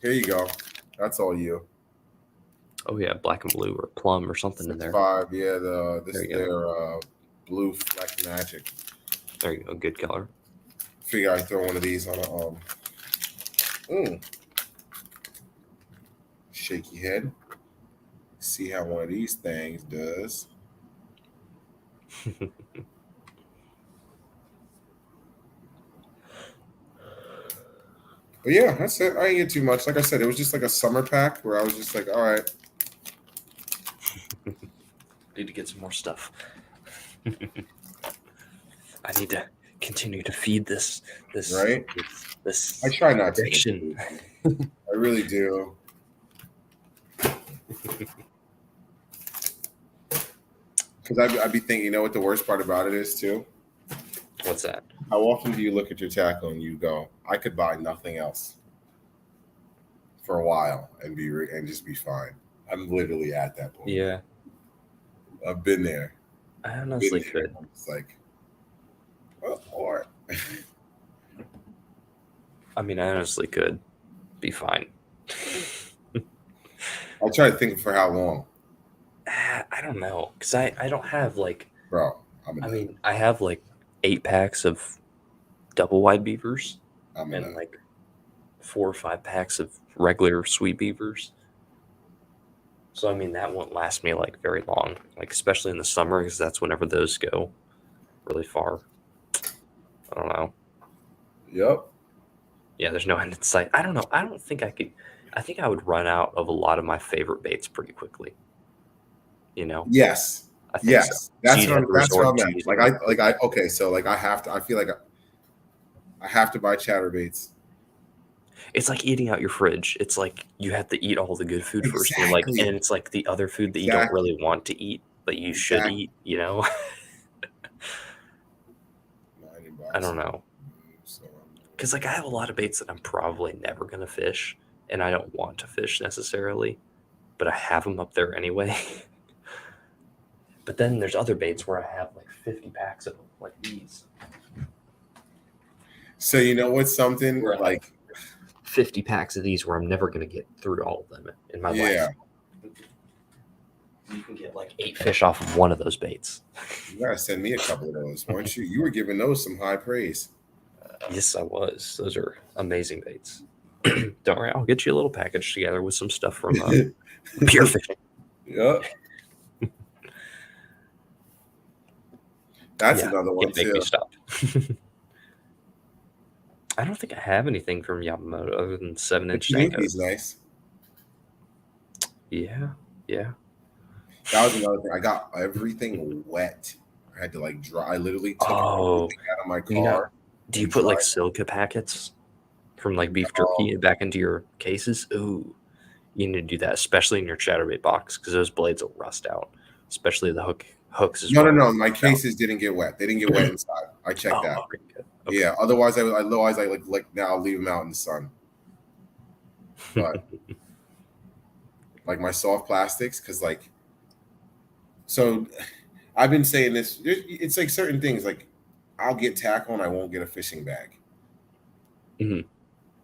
here you go. That's all you. Oh yeah, black and blue or plum or something in there. 5. Yeah, this There is you go. their blue Fleck Magic. There you go, good color. Figure I'd throw one of these on a shaky head. See how one of these things does. But yeah, that's it. I didn't get too much. Like I said, it was just like a summer pack where I was just like, all right. Need to get some more stuff. I need to continue to feed this Right? this I try not to. addiction. I really do. Because I'd be thinking, you know what the worst part about it is too? What's that? How often do you look at your tackle and you go, I could buy nothing else for a while and just be fine. I'm literally at that point. Yeah, I've been there. I honestly could. It's like, well, all right. I mean, I honestly could be fine. I'll try to think for how long. I don't know, because I don't have like, Bro, I mean, I have like 8 packs of double wide beavers and like 4 or 5 packs of regular sweet beavers. So I mean, that won't last me like very long, like especially in the summer, because that's whenever those go really far. I don't know. Yep. Yeah, there's no end in sight. I don't know. I don't think I could. I think I would run out of a lot of my favorite baits pretty quickly. You know? Yes. I think Yes. so. That's So what I'm to at. using Okay, so like I feel like I have to buy chatterbaits. It's like eating out your fridge. It's like you have to eat all the good food first. And Exactly. and it's like the other food that you don't really want to eat, but you should eat, you know? I don't know. Because like I have a lot of baits that I'm probably never going to fish, and I don't want to fish necessarily, but I have them up there anyway. But then there's other baits where I have like 50 packs of them, like these. So you know what's something Where I like 50 packs of these where I'm never going to get through all of them in my life. You can get like 8 fish off of one of those baits. You gotta send me a couple of those, weren't you? You were giving those some high praise. Yes, I was. Those are amazing baits. Don't worry, I'll get you a little package together with some stuff from Pure Fishing. Yep. That's another one Make too. me stop. I don't think I have anything from Yamamoto other than 7-inch Senkos. He's nice. Yeah. That was another thing. I got everything wet. I had to like dry. I literally took everything out of my car. Do you put like silica packets from like beef jerky back into your cases? Ooh, you need to do that, especially in your chatterbait box, because those blades will rust out, especially the hooks. No. My cases didn't get wet. They didn't get wet inside. I checked that. Okay, good. Okay. Yeah. Otherwise, I like now I'll leave them out in the sun. But like my soft plastics, because like, so I've been saying this. It's like certain things. Like I'll get tackle and I won't get a fishing bag. Mm-hmm.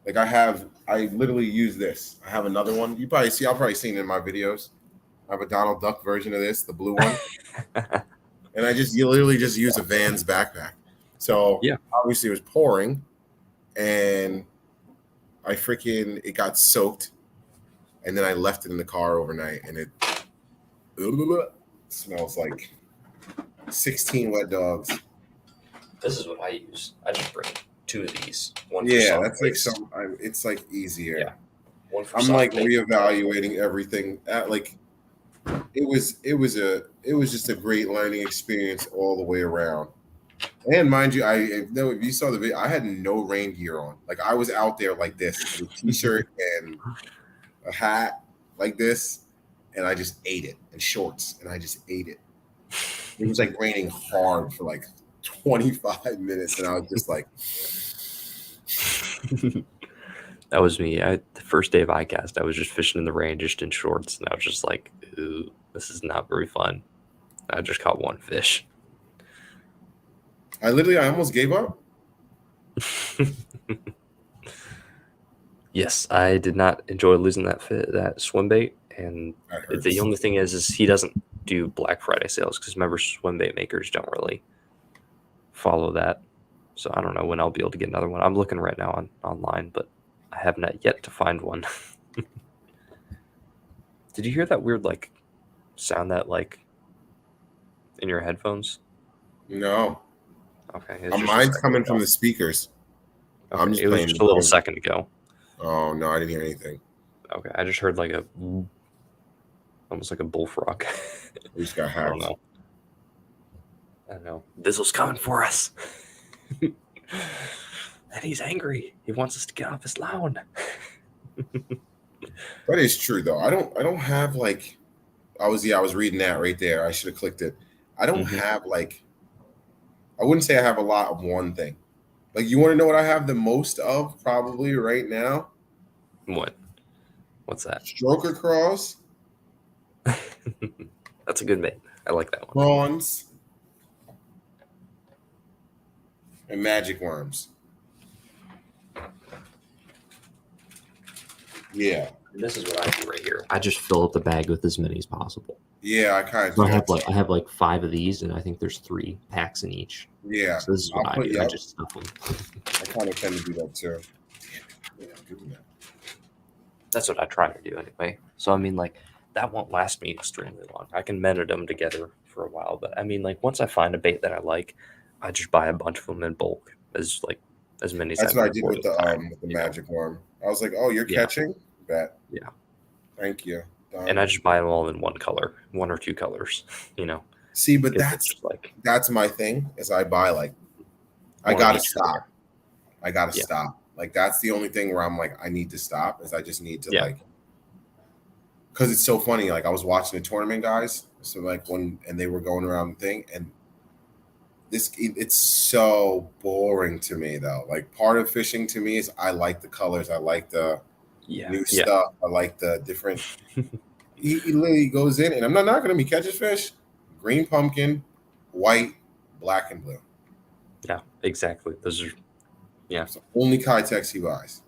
Like I literally use this. I have another one. I'll probably seen it in my videos. I have a Donald Duck version of this, the blue one. And you literally just use a Vans backpack. So obviously it was pouring and it got soaked and then I left it in the car overnight, and it smells like 16 wet dogs. This is what I use. I just bring 2 of these. One for Yeah, soft that's like base, it's like easier. Yeah. One for I'm soft like base. reevaluating everything. It was just a great learning experience all the way around. And mind you, I know if you saw the video, I had no rain gear on. Like I was out there like this, with a t-shirt and a hat like this, and I just ate it, and shorts, and I just ate it. It was like raining hard for like 25 minutes, and I was just like, That was me. The first day of iCast, I was just fishing in the rain, just in shorts, and I was just like, "Ooh, this is not very fun." I just caught 1 fish. I almost gave up. Yes, I did not enjoy losing that swim bait, and That hurts. the only thing is he doesn't do Black Friday sales because remember, swim bait makers don't really follow that. So I don't know when I'll be able to get another one. I'm looking right now online, but I have not yet to find one. Did you hear that weird like sound that like in your headphones? No, Okay, it's just a mine's second coming ago. from the speakers. Okay, I'm just it was playing just the a little phone. second ago. Oh no, I didn't hear anything. Okay, I just heard like almost like a bullfrog. We just got I hacked. don't know. I don't know. Bizzle's coming for us. And he's angry. He wants us to get off his lawn. That is true though. I don't have like I was reading that right there. I should have clicked it. I don't Mhm. have like I wouldn't say I have a lot of one thing. Like you want to know what I have the most of probably right now? What? What's that? Stroker Cross, That's a good bait. I like that one. prawns, and magic worms. Yeah. This is what I do right here. I just fill up the bag with as many as possible. Yeah, I kind of So do that. I have like 5 of these, and I think there's 3 packs in each. Yeah. So this is what I'll I put do. you I up. just stuff them. I kind of tend to do that too. Yeah, good enough. That's what I try to do anyway. So I mean, like that won't last me extremely long. I can mended them together for a while, but I mean, like once I find a bait that I like, I just buy a bunch of them in bulk, as many as That's can what I did afford with at the time, you know? magic worm. I was like, "Oh, you're Yeah. catching? Bet. Yeah. Thank you." Done. And I just buy them all in one color, 1 or 2 colors, you know. See, but 'cause it's just like that's my thing. Is I buy like I one of gotta each stop. color. I gotta Yeah. stop. Like that's the only thing where I'm like, I need to stop. Is I just need to Yeah. like, because it's so funny. Like I was watching the tournament guys, so like and they were going around the thing, and it's so boring to me though. Like part of fishing to me is I like the colors, I like the new stuff, I like the different. he literally goes in, and I'm not knocking him. He catches fish, green pumpkin, white, black, and blue. Yeah, exactly. Those are It's the only Kitex he buys.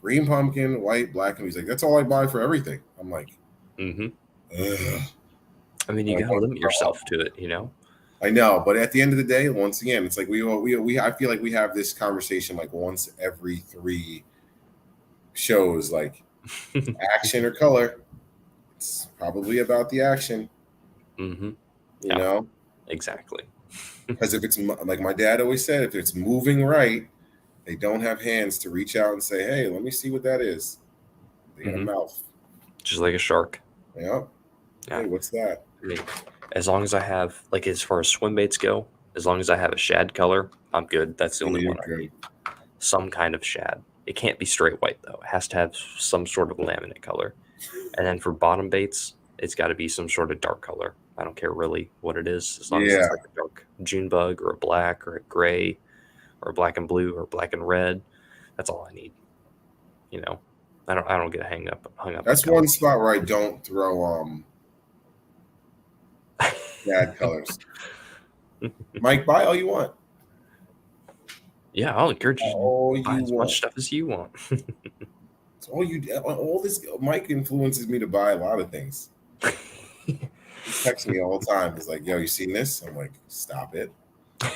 Green pumpkin, white, black, and he's like, that's all I buy for everything. I'm like, ugh. I mean, you gotta limit yourself to it, you know. I know, but at the end of the day, once again, it's like we I feel like we have this conversation like once every 3 shows, like action or color. It's probably about the action, You know, exactly. because if it's like my dad always said, if it's moving right, they don't have hands to reach out and say, "Hey, let me see what that is." They got a mouth, just like a shark. Yeah. Hey, what's that? I mean, as long as I have, like, as far as swim baits go, as long as I have a shad color, I'm good. That's the only one I need. Some kind of shad. It can't be straight white, though. It has to have some sort of laminate color. And then for bottom baits, it's got to be some sort of dark color. I don't care really what it is, as long as it's like a dark June bug or a black or a gray or a black and blue or black and red. That's all I need. You know, I don't get hung up. That's one spot where I don't throw bad colors. Mike, buy all you want. Yeah, I'll encourage you to buy as want. much stuff as you want. It's all this. Mike influences me to buy a lot of things. He texts me all the time. He's like, "Yo, you seen this?" I'm like, "Stop it."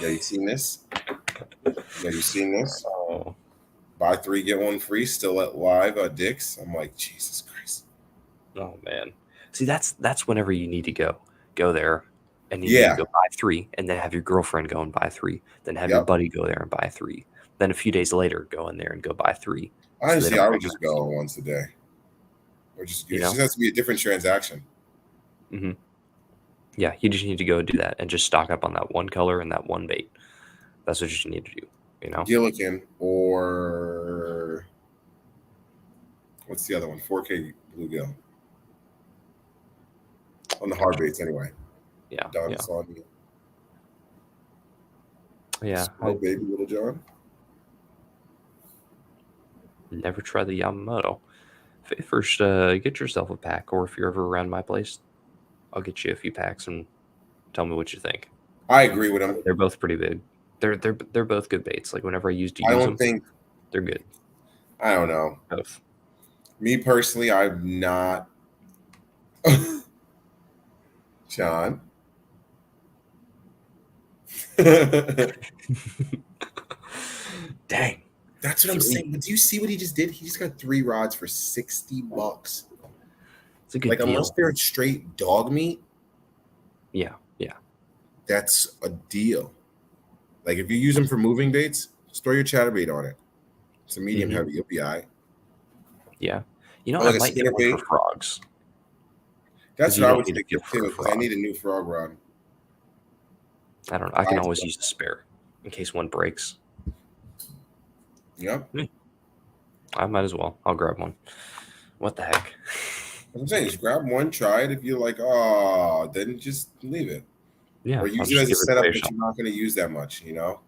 "Yo, you seen this?" "Yo, you seen this?" Oh. Buy 3 get 1 free. Still at live at Dick's. I'm like, Jesus Christ. Oh man. See, that's whenever you need to go there, and you need to Yeah. go buy 3, and then have your girlfriend go and buy 3, then have your Yep. buddy go there and buy 3, then a few days later go in there and go buy 3, so they Honestly, don't I would just recognize go you. once a day, or just You it just know? has to be a different transaction. Hmm. Yeah, you just need to go do that and just stock up on that one color and that one bait. That's what you need to do. You know? Gillikin or what's the other one? 4K bluegill on the hard baits anyway. Yeah, Don yeah, Sonia, yeah. Squirrel I Baby Little John. never tried the Yamamoto. First, get yourself a pack, or if you're ever around my place, I'll get you a few packs and tell me what you think. I agree with him. They're both pretty big. They're both good baits. Like whenever I used to I use don't them, think. they're good. I don't know. Both. Me personally, I'm not. John. Dang. That's what I'm 3. saying. But do you see what he just did? He just got 3 rods for $60. It's a good Like, unless deal. they're straight dog meat, Yeah, yeah. that's a deal. Like, if you use them for moving baits, just throw your chatterbait on it. It's a medium Mhm. heavy. You'll be all right. Yeah. You know, Or I like a might get spinner one for bait. frogs. That's Because you what I don't would need a think good of for a too, because I frog. need a new frog rod. I don't know. I can Lots always of use a spare in case one breaks. Yep. I might as well. I'll grab one. What the heck? I'm saying, just grab one, try it. If you're like, oh, then just leave it. Yeah, Or I'll use it just as a give it setup away or that you're something. not going to use that much, you know?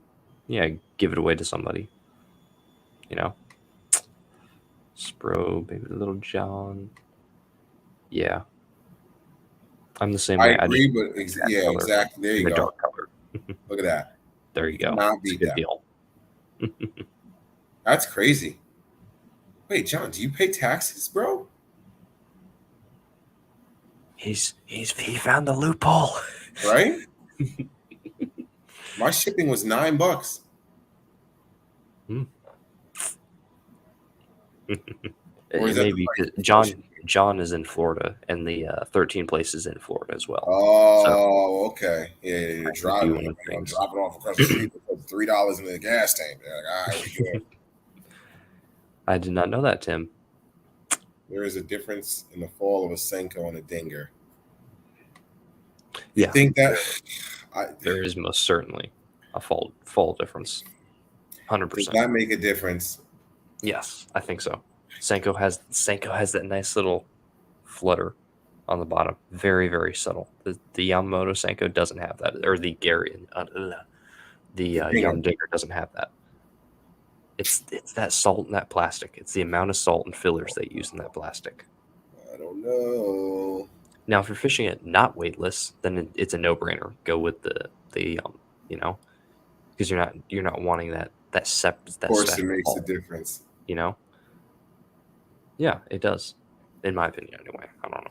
Yeah, give it away to somebody. You know? Spro, baby little John. Yeah. I'm the same I way. I just agree, but exact yeah, color exactly. There in you the go. dark color. Look at that. There You you go. cannot It's a beat good that. deal. That's crazy. Wait, John, do you pay taxes, bro? He found the loophole. Right? My shipping was $9. Or is that the Maybe price 'cause before shipping? John is in Florida, and the 13 place is in Florida as well. So Oh, okay. Yeah, you're I can do driving. one I'm of like, I'm things. dropping off across the street for $3 in the gas tank. They're like, all right, we good. I did not know that, Tim. There is a difference in the fall of a Senko and a Dinger. You Yeah, think that? there is most certainly a fall difference. Does 100%. that make a difference? Yes, I think so. Senko has that nice little flutter on the bottom. Very, very subtle. The Yamamoto Senko doesn't have that, or the Gary, the Dinger. Yum Digger doesn't have that. It's that salt in that plastic. It's the amount of salt and fillers they use in that plastic. I don't know. Now, if you're fishing it not weightless, then it's a no-brainer. Go with the you know, because you're not wanting that Of course, it special makes a salt, difference. you know. Yeah, it does, in my opinion. Anyway, I don't know.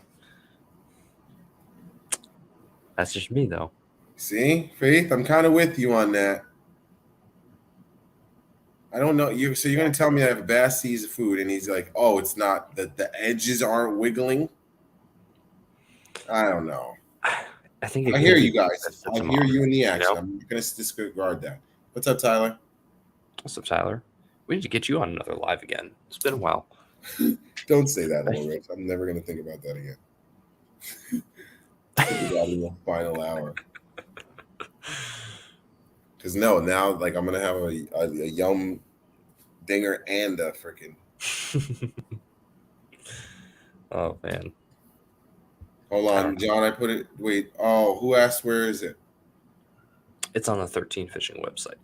That's just me, though. See, Faith, I'm kind of with you on that. I don't know. So you're gonna tell me I have a bass sees food, and he's like, "Oh, it's not the edges aren't wiggling." I don't know. I think it I could hear be you guys. sense I of hear you in the you action. know? I'm gonna disregard that. What's up, Tyler? What's up, Tyler? We need to get you on another live again. It's been a while. Don't say that, Little Rich. I'm never gonna think about that again. Think about it in the final hour. Because no, now like I'm gonna have a Yum Dinger and a freaking. Oh man, Hold I on, don't know. John. I put it. Wait. Oh, who asked? Where is it? It's on the 13 fishing website.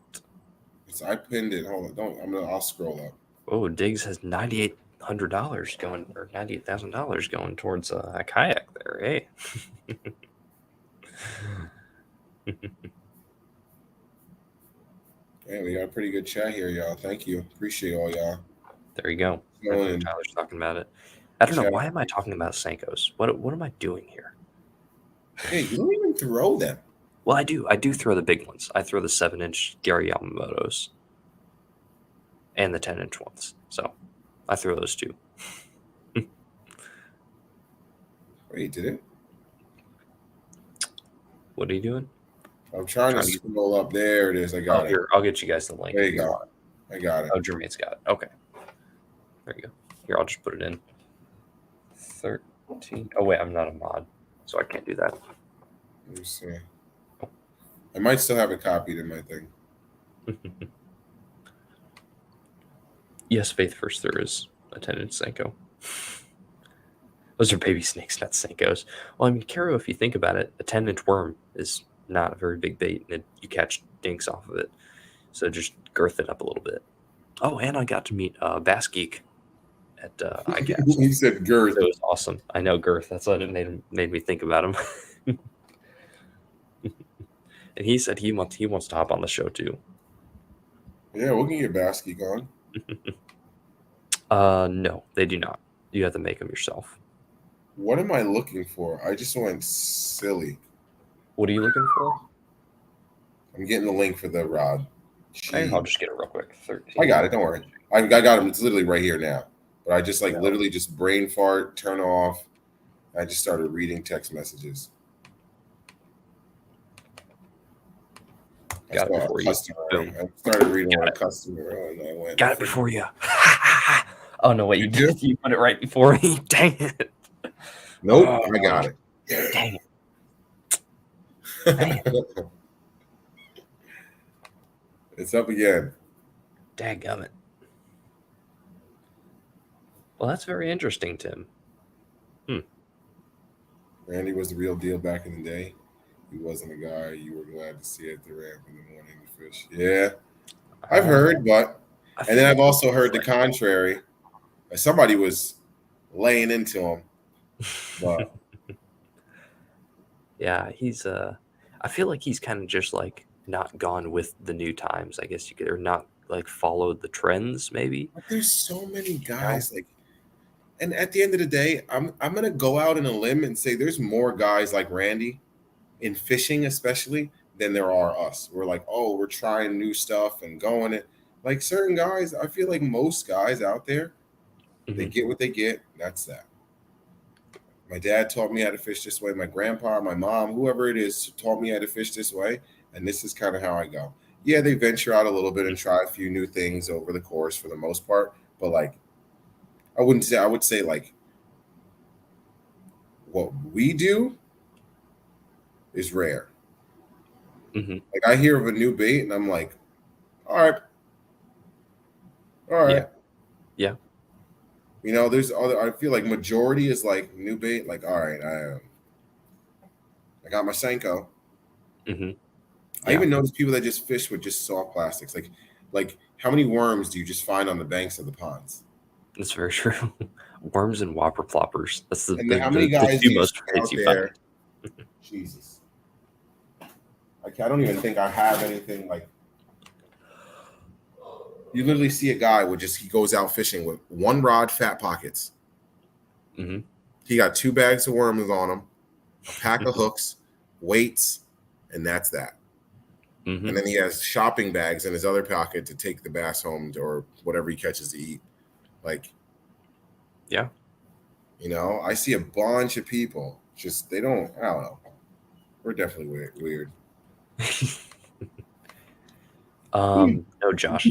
I pinned it. Hold on. Don't. I'll scroll up. Oh, Diggs has $9,800 going, or $98,000 going towards a kayak there. Hey. Yeah, we got a pretty good chat here, y'all. Thank you. Appreciate all y'all. There you go. I Going think in Tyler's talking about it. I don't know. chat. Why am I talking about Senkos? What am I doing here? Hey, you don't even throw them. Well, I do. I do throw the big ones. I throw the 7-inch Gary Yamamotos and the 10-inch ones. So I throw those too. Wait, did it? What are you doing? I'm trying to Trying to get- scroll up. There it is. I got Oh, it. here, I'll get you guys the link. There if you go. want. I got it. Oh, Jermaine's got it. Okay. There you go. Here, I'll just put it in. 13. Oh, wait, I'm not a mod, so I can't do that. Let me see. I might still have it copied in my thing. Yes, Faith First, there is attendant Senko. Those are baby snakes, not Senkos. Well, I mean, Karo, if you think about it, a 10-inch worm is not a very big bait, and you catch dinks off of it. So just girth it up a little bit. Oh, and I got to meet Bass Geek at iCapsule. You said girth. It was awesome. I know girth. That's what it made me think about him. And he said he wants to hop on the show too. Yeah, we can get Basky on. No, they do not. You have to make them yourself. What am I looking for? I just went silly. What are you looking for? I'm getting the link for the rod. I'll just get it real quick. 13. I got it. Don't worry. I got him. It's literally right here now. But I just literally just brain fart, turn off. I just started reading text messages. Got it before you. I started reading on a customer and I went. Got it before you. Oh no, wait, you did. You put it right before me. Dang it. Nope, I got it. Dang it. It's up again. Dadgummit. Well, that's very interesting, Tim. Randy was the real deal back in the day. He wasn't a guy you were glad to see at the ramp in the morning to fish. Yeah, I've heard, but and then I've also heard the contrary. Somebody was laying into him. But yeah, he's I feel like he's kind of just like not gone with the new times, I guess you could, or not like followed the trends, maybe. But there's so many guys like, and at the end of the day, I'm gonna go out on a limb and say there's more guys like Randy in fishing, especially, than there are us. We're like, oh, we're trying new stuff and going it. Like certain guys, I feel like most guys out there, they get what they get. That's that. My dad taught me how to fish this way. My grandpa, my mom, whoever it is, taught me how to fish this way. And this is kind of how I go. Yeah, they venture out a little bit and try a few new things over the course for the most part. But like, I would say like what we do is rare. Mm-hmm. Like I hear of a new bait and I'm like, all right. Yeah. You know, there's other. I feel like majority is like new bait. Like, all right, I got my Senko. Mm-hmm. I even notice people that just fish with just soft plastics. Like how many worms do you just find on the banks of the ponds? That's very true. Worms and whopper ploppers. That's the how many guys the two most out there? Jesus, I don't even think I have anything like. You literally see a guy with he goes out fishing with one rod, fat pockets. Mm-hmm. He got 2 bags of worms on him, a pack of hooks, weights, and that's that. Mm-hmm. And then he has shopping bags in his other pocket to take the bass home or whatever he catches to eat. Like, yeah. You know, I see a bunch of people I don't know. We're definitely weird. No, Josh,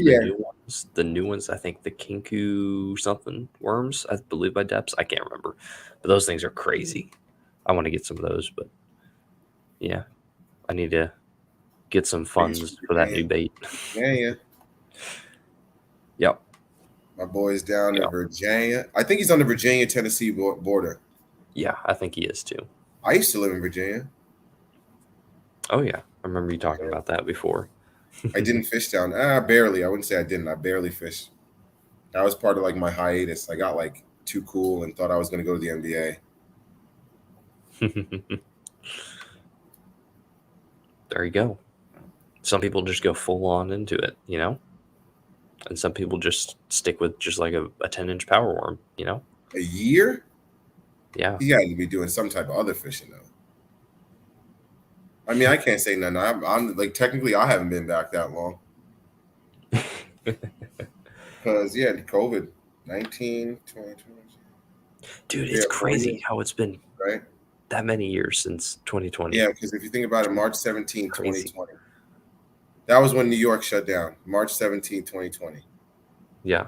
the new ones, I think the Kinku something worms, I believe by Depths. I can't remember, but those things are crazy. I want to get some of those, but yeah, I need to get some funds for that new bait. Yeah. Yep. My boy's down in Virginia. I think he's on the Virginia-Tennessee border. Yeah, I think he is too. I used to live in Virginia. Oh yeah, I remember you talking about that before. I didn't fish down. Barely. I wouldn't say I didn't. I barely fished. That was part of like my hiatus. I got like too cool and thought I was going to go to the NBA. There you go. Some people just go full on into it, you know? And some people just stick with just like a 10-inch power worm, you know? A year? Yeah. He had to be doing some type of other fishing though. I mean, I can't say nothing. I'm like, technically, I haven't been back that long. Because, COVID, 19, 20. Dude, it's crazy how it's been. Right? that many years since 2020. Yeah, because if you think about it, March 17, Crazy. 2020. That was when New York shut down. March 17, 2020. Yeah.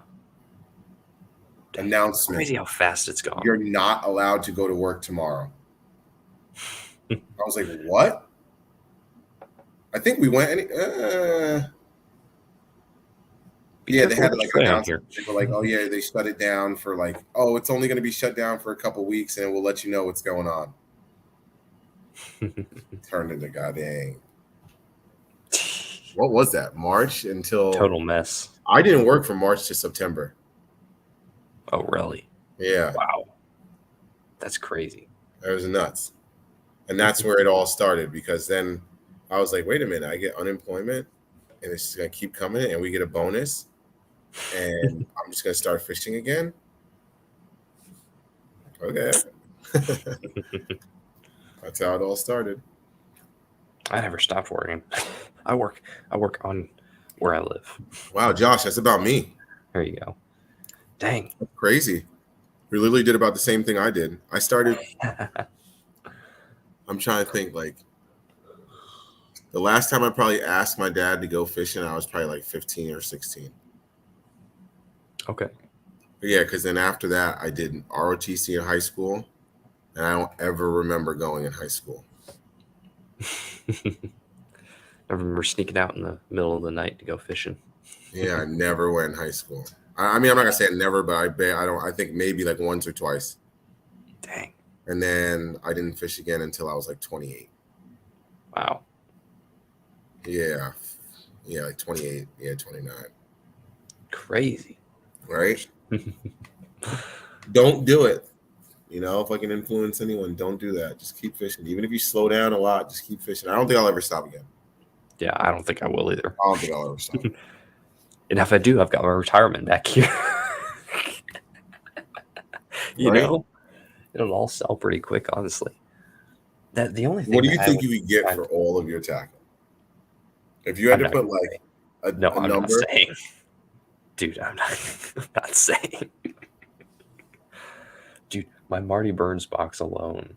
Announcement. Crazy how fast it's gone. You're not allowed to go to work tomorrow. I was like, what? I think we went. Yeah, they had to like announce it. They were like, oh yeah, they shut it down for like, oh, it's only going to be shut down for a couple weeks, and we'll let you know what's going on. Turned into goddamn. What was that? March until total mess. I didn't work from March to September. Oh, really? Yeah. Wow. That's crazy. It was nuts. And that's where it all started, because then I was like, wait a minute, I get unemployment and it's just going to keep coming and we get a bonus and I'm just going to start fishing again. Okay. That's how it all started. I never stopped working. I work on where I live. Wow, Josh, that's about me. There you go. Dang. That's crazy. We literally did about the same thing I did. I started. I'm trying to think, like, the last time I probably asked my dad to go fishing, I was probably like 15 or 16. Okay. Yeah, because then after that, I did ROTC in high school, and I don't ever remember going in high school. I remember sneaking out in the middle of the night to go fishing. Yeah, I never went in high school. I mean, I'm not gonna say never, but I think maybe like once or twice. Dang. And then I didn't fish again until I was like 28. Wow. Yeah, like 28. Yeah, 29. Crazy. Right? Don't do it. You know, if I can influence anyone, don't do that. Just keep fishing. Even if you slow down a lot, just keep fishing. I don't think I'll ever stop again. Yeah, I don't think I will either. I don't think I'll ever stop. And if I do, I've got my retirement back here. You know, it'll all sell pretty quick, honestly. That the only thing. What do you think you would get for all of your tackle? If you had to put like a number. Not saying. Dude, I'm not saying. Dude, my Marty Burns box alone,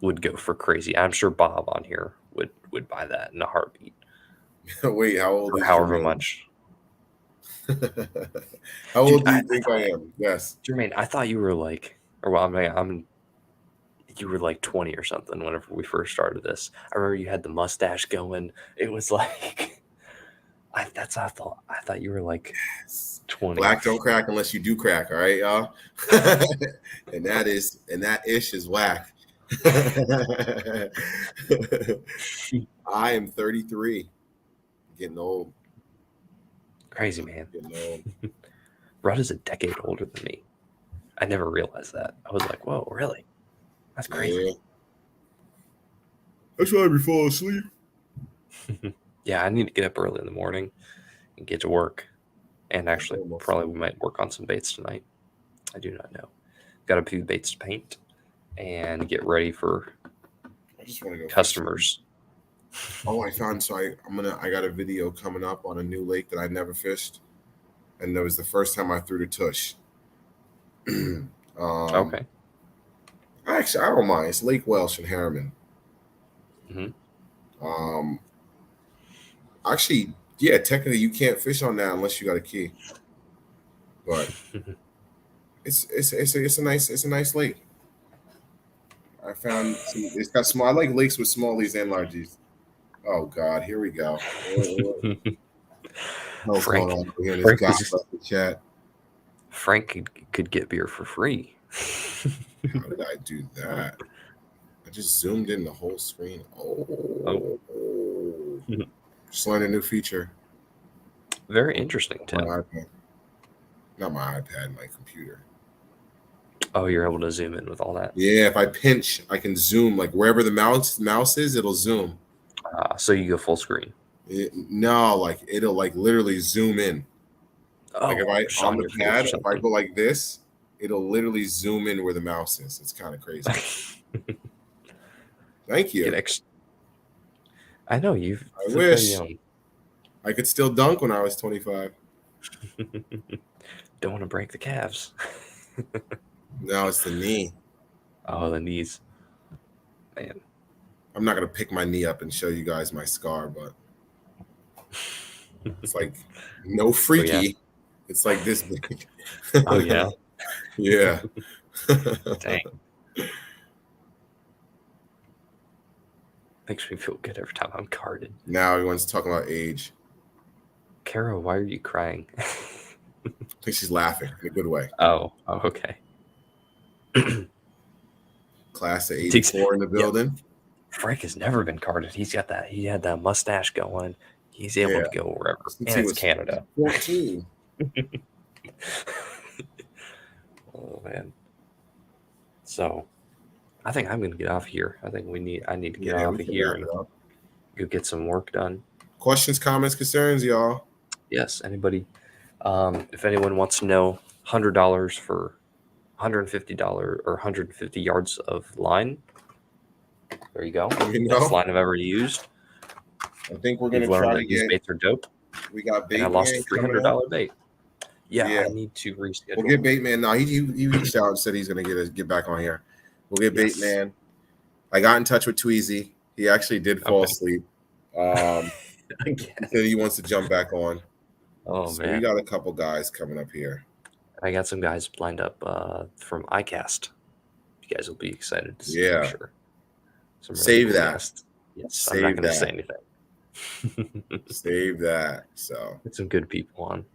would go for crazy. I'm sure Bob on here would buy that in a heartbeat. Wait, how old? For however much. How old do you think I am? Yes, Jermaine. I thought you were like, or well, you were like 20 or something whenever we first started this. I remember you had the mustache going. It was like, I thought you were like 20. Black don't crack unless you do crack. All right, y'all. and that ish is whack. I am 33. Getting old. Crazy, man. Getting old. Rudd is a decade older than me. I never realized that. I was like, whoa, really? That's crazy. Yeah. That's why I fall asleep. Yeah, I need to get up early in the morning and get to work. And actually, probably we might work on some baits tonight. I do not know. Got a few baits to paint and get ready for customers. Oh, I found I got a video coming up on a new lake that I never fished, and that was the first time I threw the tush. Okay. Actually, I don't mind. It's Lake Welsh in Harriman. Mm-hmm. Actually, yeah, technically you can't fish on that unless you got a key. But it's a nice lake. I found it's got small. I like lakes with smallies and largies. Oh God, here we go. Frank could get beer for free. How did I do that? I just zoomed in the whole screen. Oh. Just learned a new feature. Very interesting, Tim. Not my iPad, my computer. Oh, you're able to zoom in with all that? Yeah, if I pinch, I can zoom. Like wherever the mouse is, it'll zoom. So you go full screen? No, like it'll like literally zoom in. Oh, like if I on the pad, if I go like this, it'll literally zoom in where the mouse is. It's kind of crazy. Thank you. I know you've. I wish I could still dunk when I was 25. Don't want to break the calves. No, it's the knee. Oh, the knees. Man. I'm not gonna pick my knee up and show you guys my scar, but it's like no freaky. yeah. It's like this big. Oh yeah. Yeah. Dang. Makes me feel good every time I'm carded. Now everyone's talking about age. Kara, why are you crying? I think she's laughing in a good way. Oh, okay. Class of '84 in the building. Frank has never been carded. He's got that. He had that mustache going. He's able to go wherever. Since and he it's was Canada. 14. Oh man. So, I think I'm gonna get off here. I think I need to get off of here and go get some work done. Questions, comments, concerns, y'all? Yes. Anybody? If anyone wants to know, $100 for $150 or 150 yards of line. There you go. Best line I've ever used. I think we're gonna try to these baits are dope. We got bait. And I lost a $300 bait. Yeah, I need to reschedule. We'll get Baitman. No, he reached out and said he's gonna get back on here. We'll get Baitman. I got in touch with Tweezy. He actually did fall asleep. He said he wants to jump back on. Oh so man, we got a couple guys coming up here. I got some guys lined up from iCast. You guys will be excited to see. Yeah, for sure. Save that. Guests. Yes, I'm not going to say anything. Save that. So get some good people on.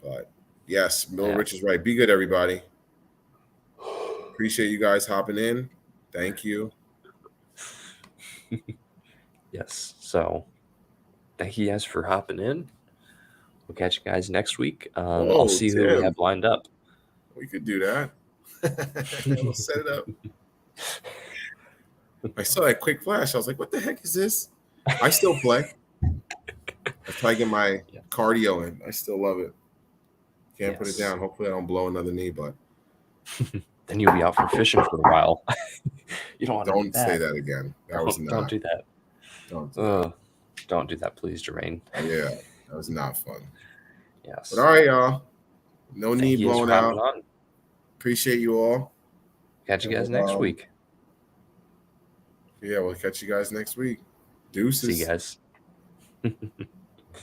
But yes, Mill Rich is right. Be good, everybody. Appreciate you guys hopping in. Thank you. Yes. So thank you guys for hopping in. We'll catch you guys next week. I'll see who we have lined up. We could do that. We'll set it up. I saw that quick flash. I was like, what the heck is this? I still play. I try to get my cardio in. I still love it. Can't put it down. Hopefully I don't blow another knee, but then you'll be out for fishing for a while. You don't say that again. That was not. Don't do that. Don't do that, please, Jermaine. Yeah, that was not fun. Yes. But all right, y'all. No knee blown out. Appreciate you all. Catch you guys next week. Yeah, we'll catch you guys next week. Deuces. See you guys.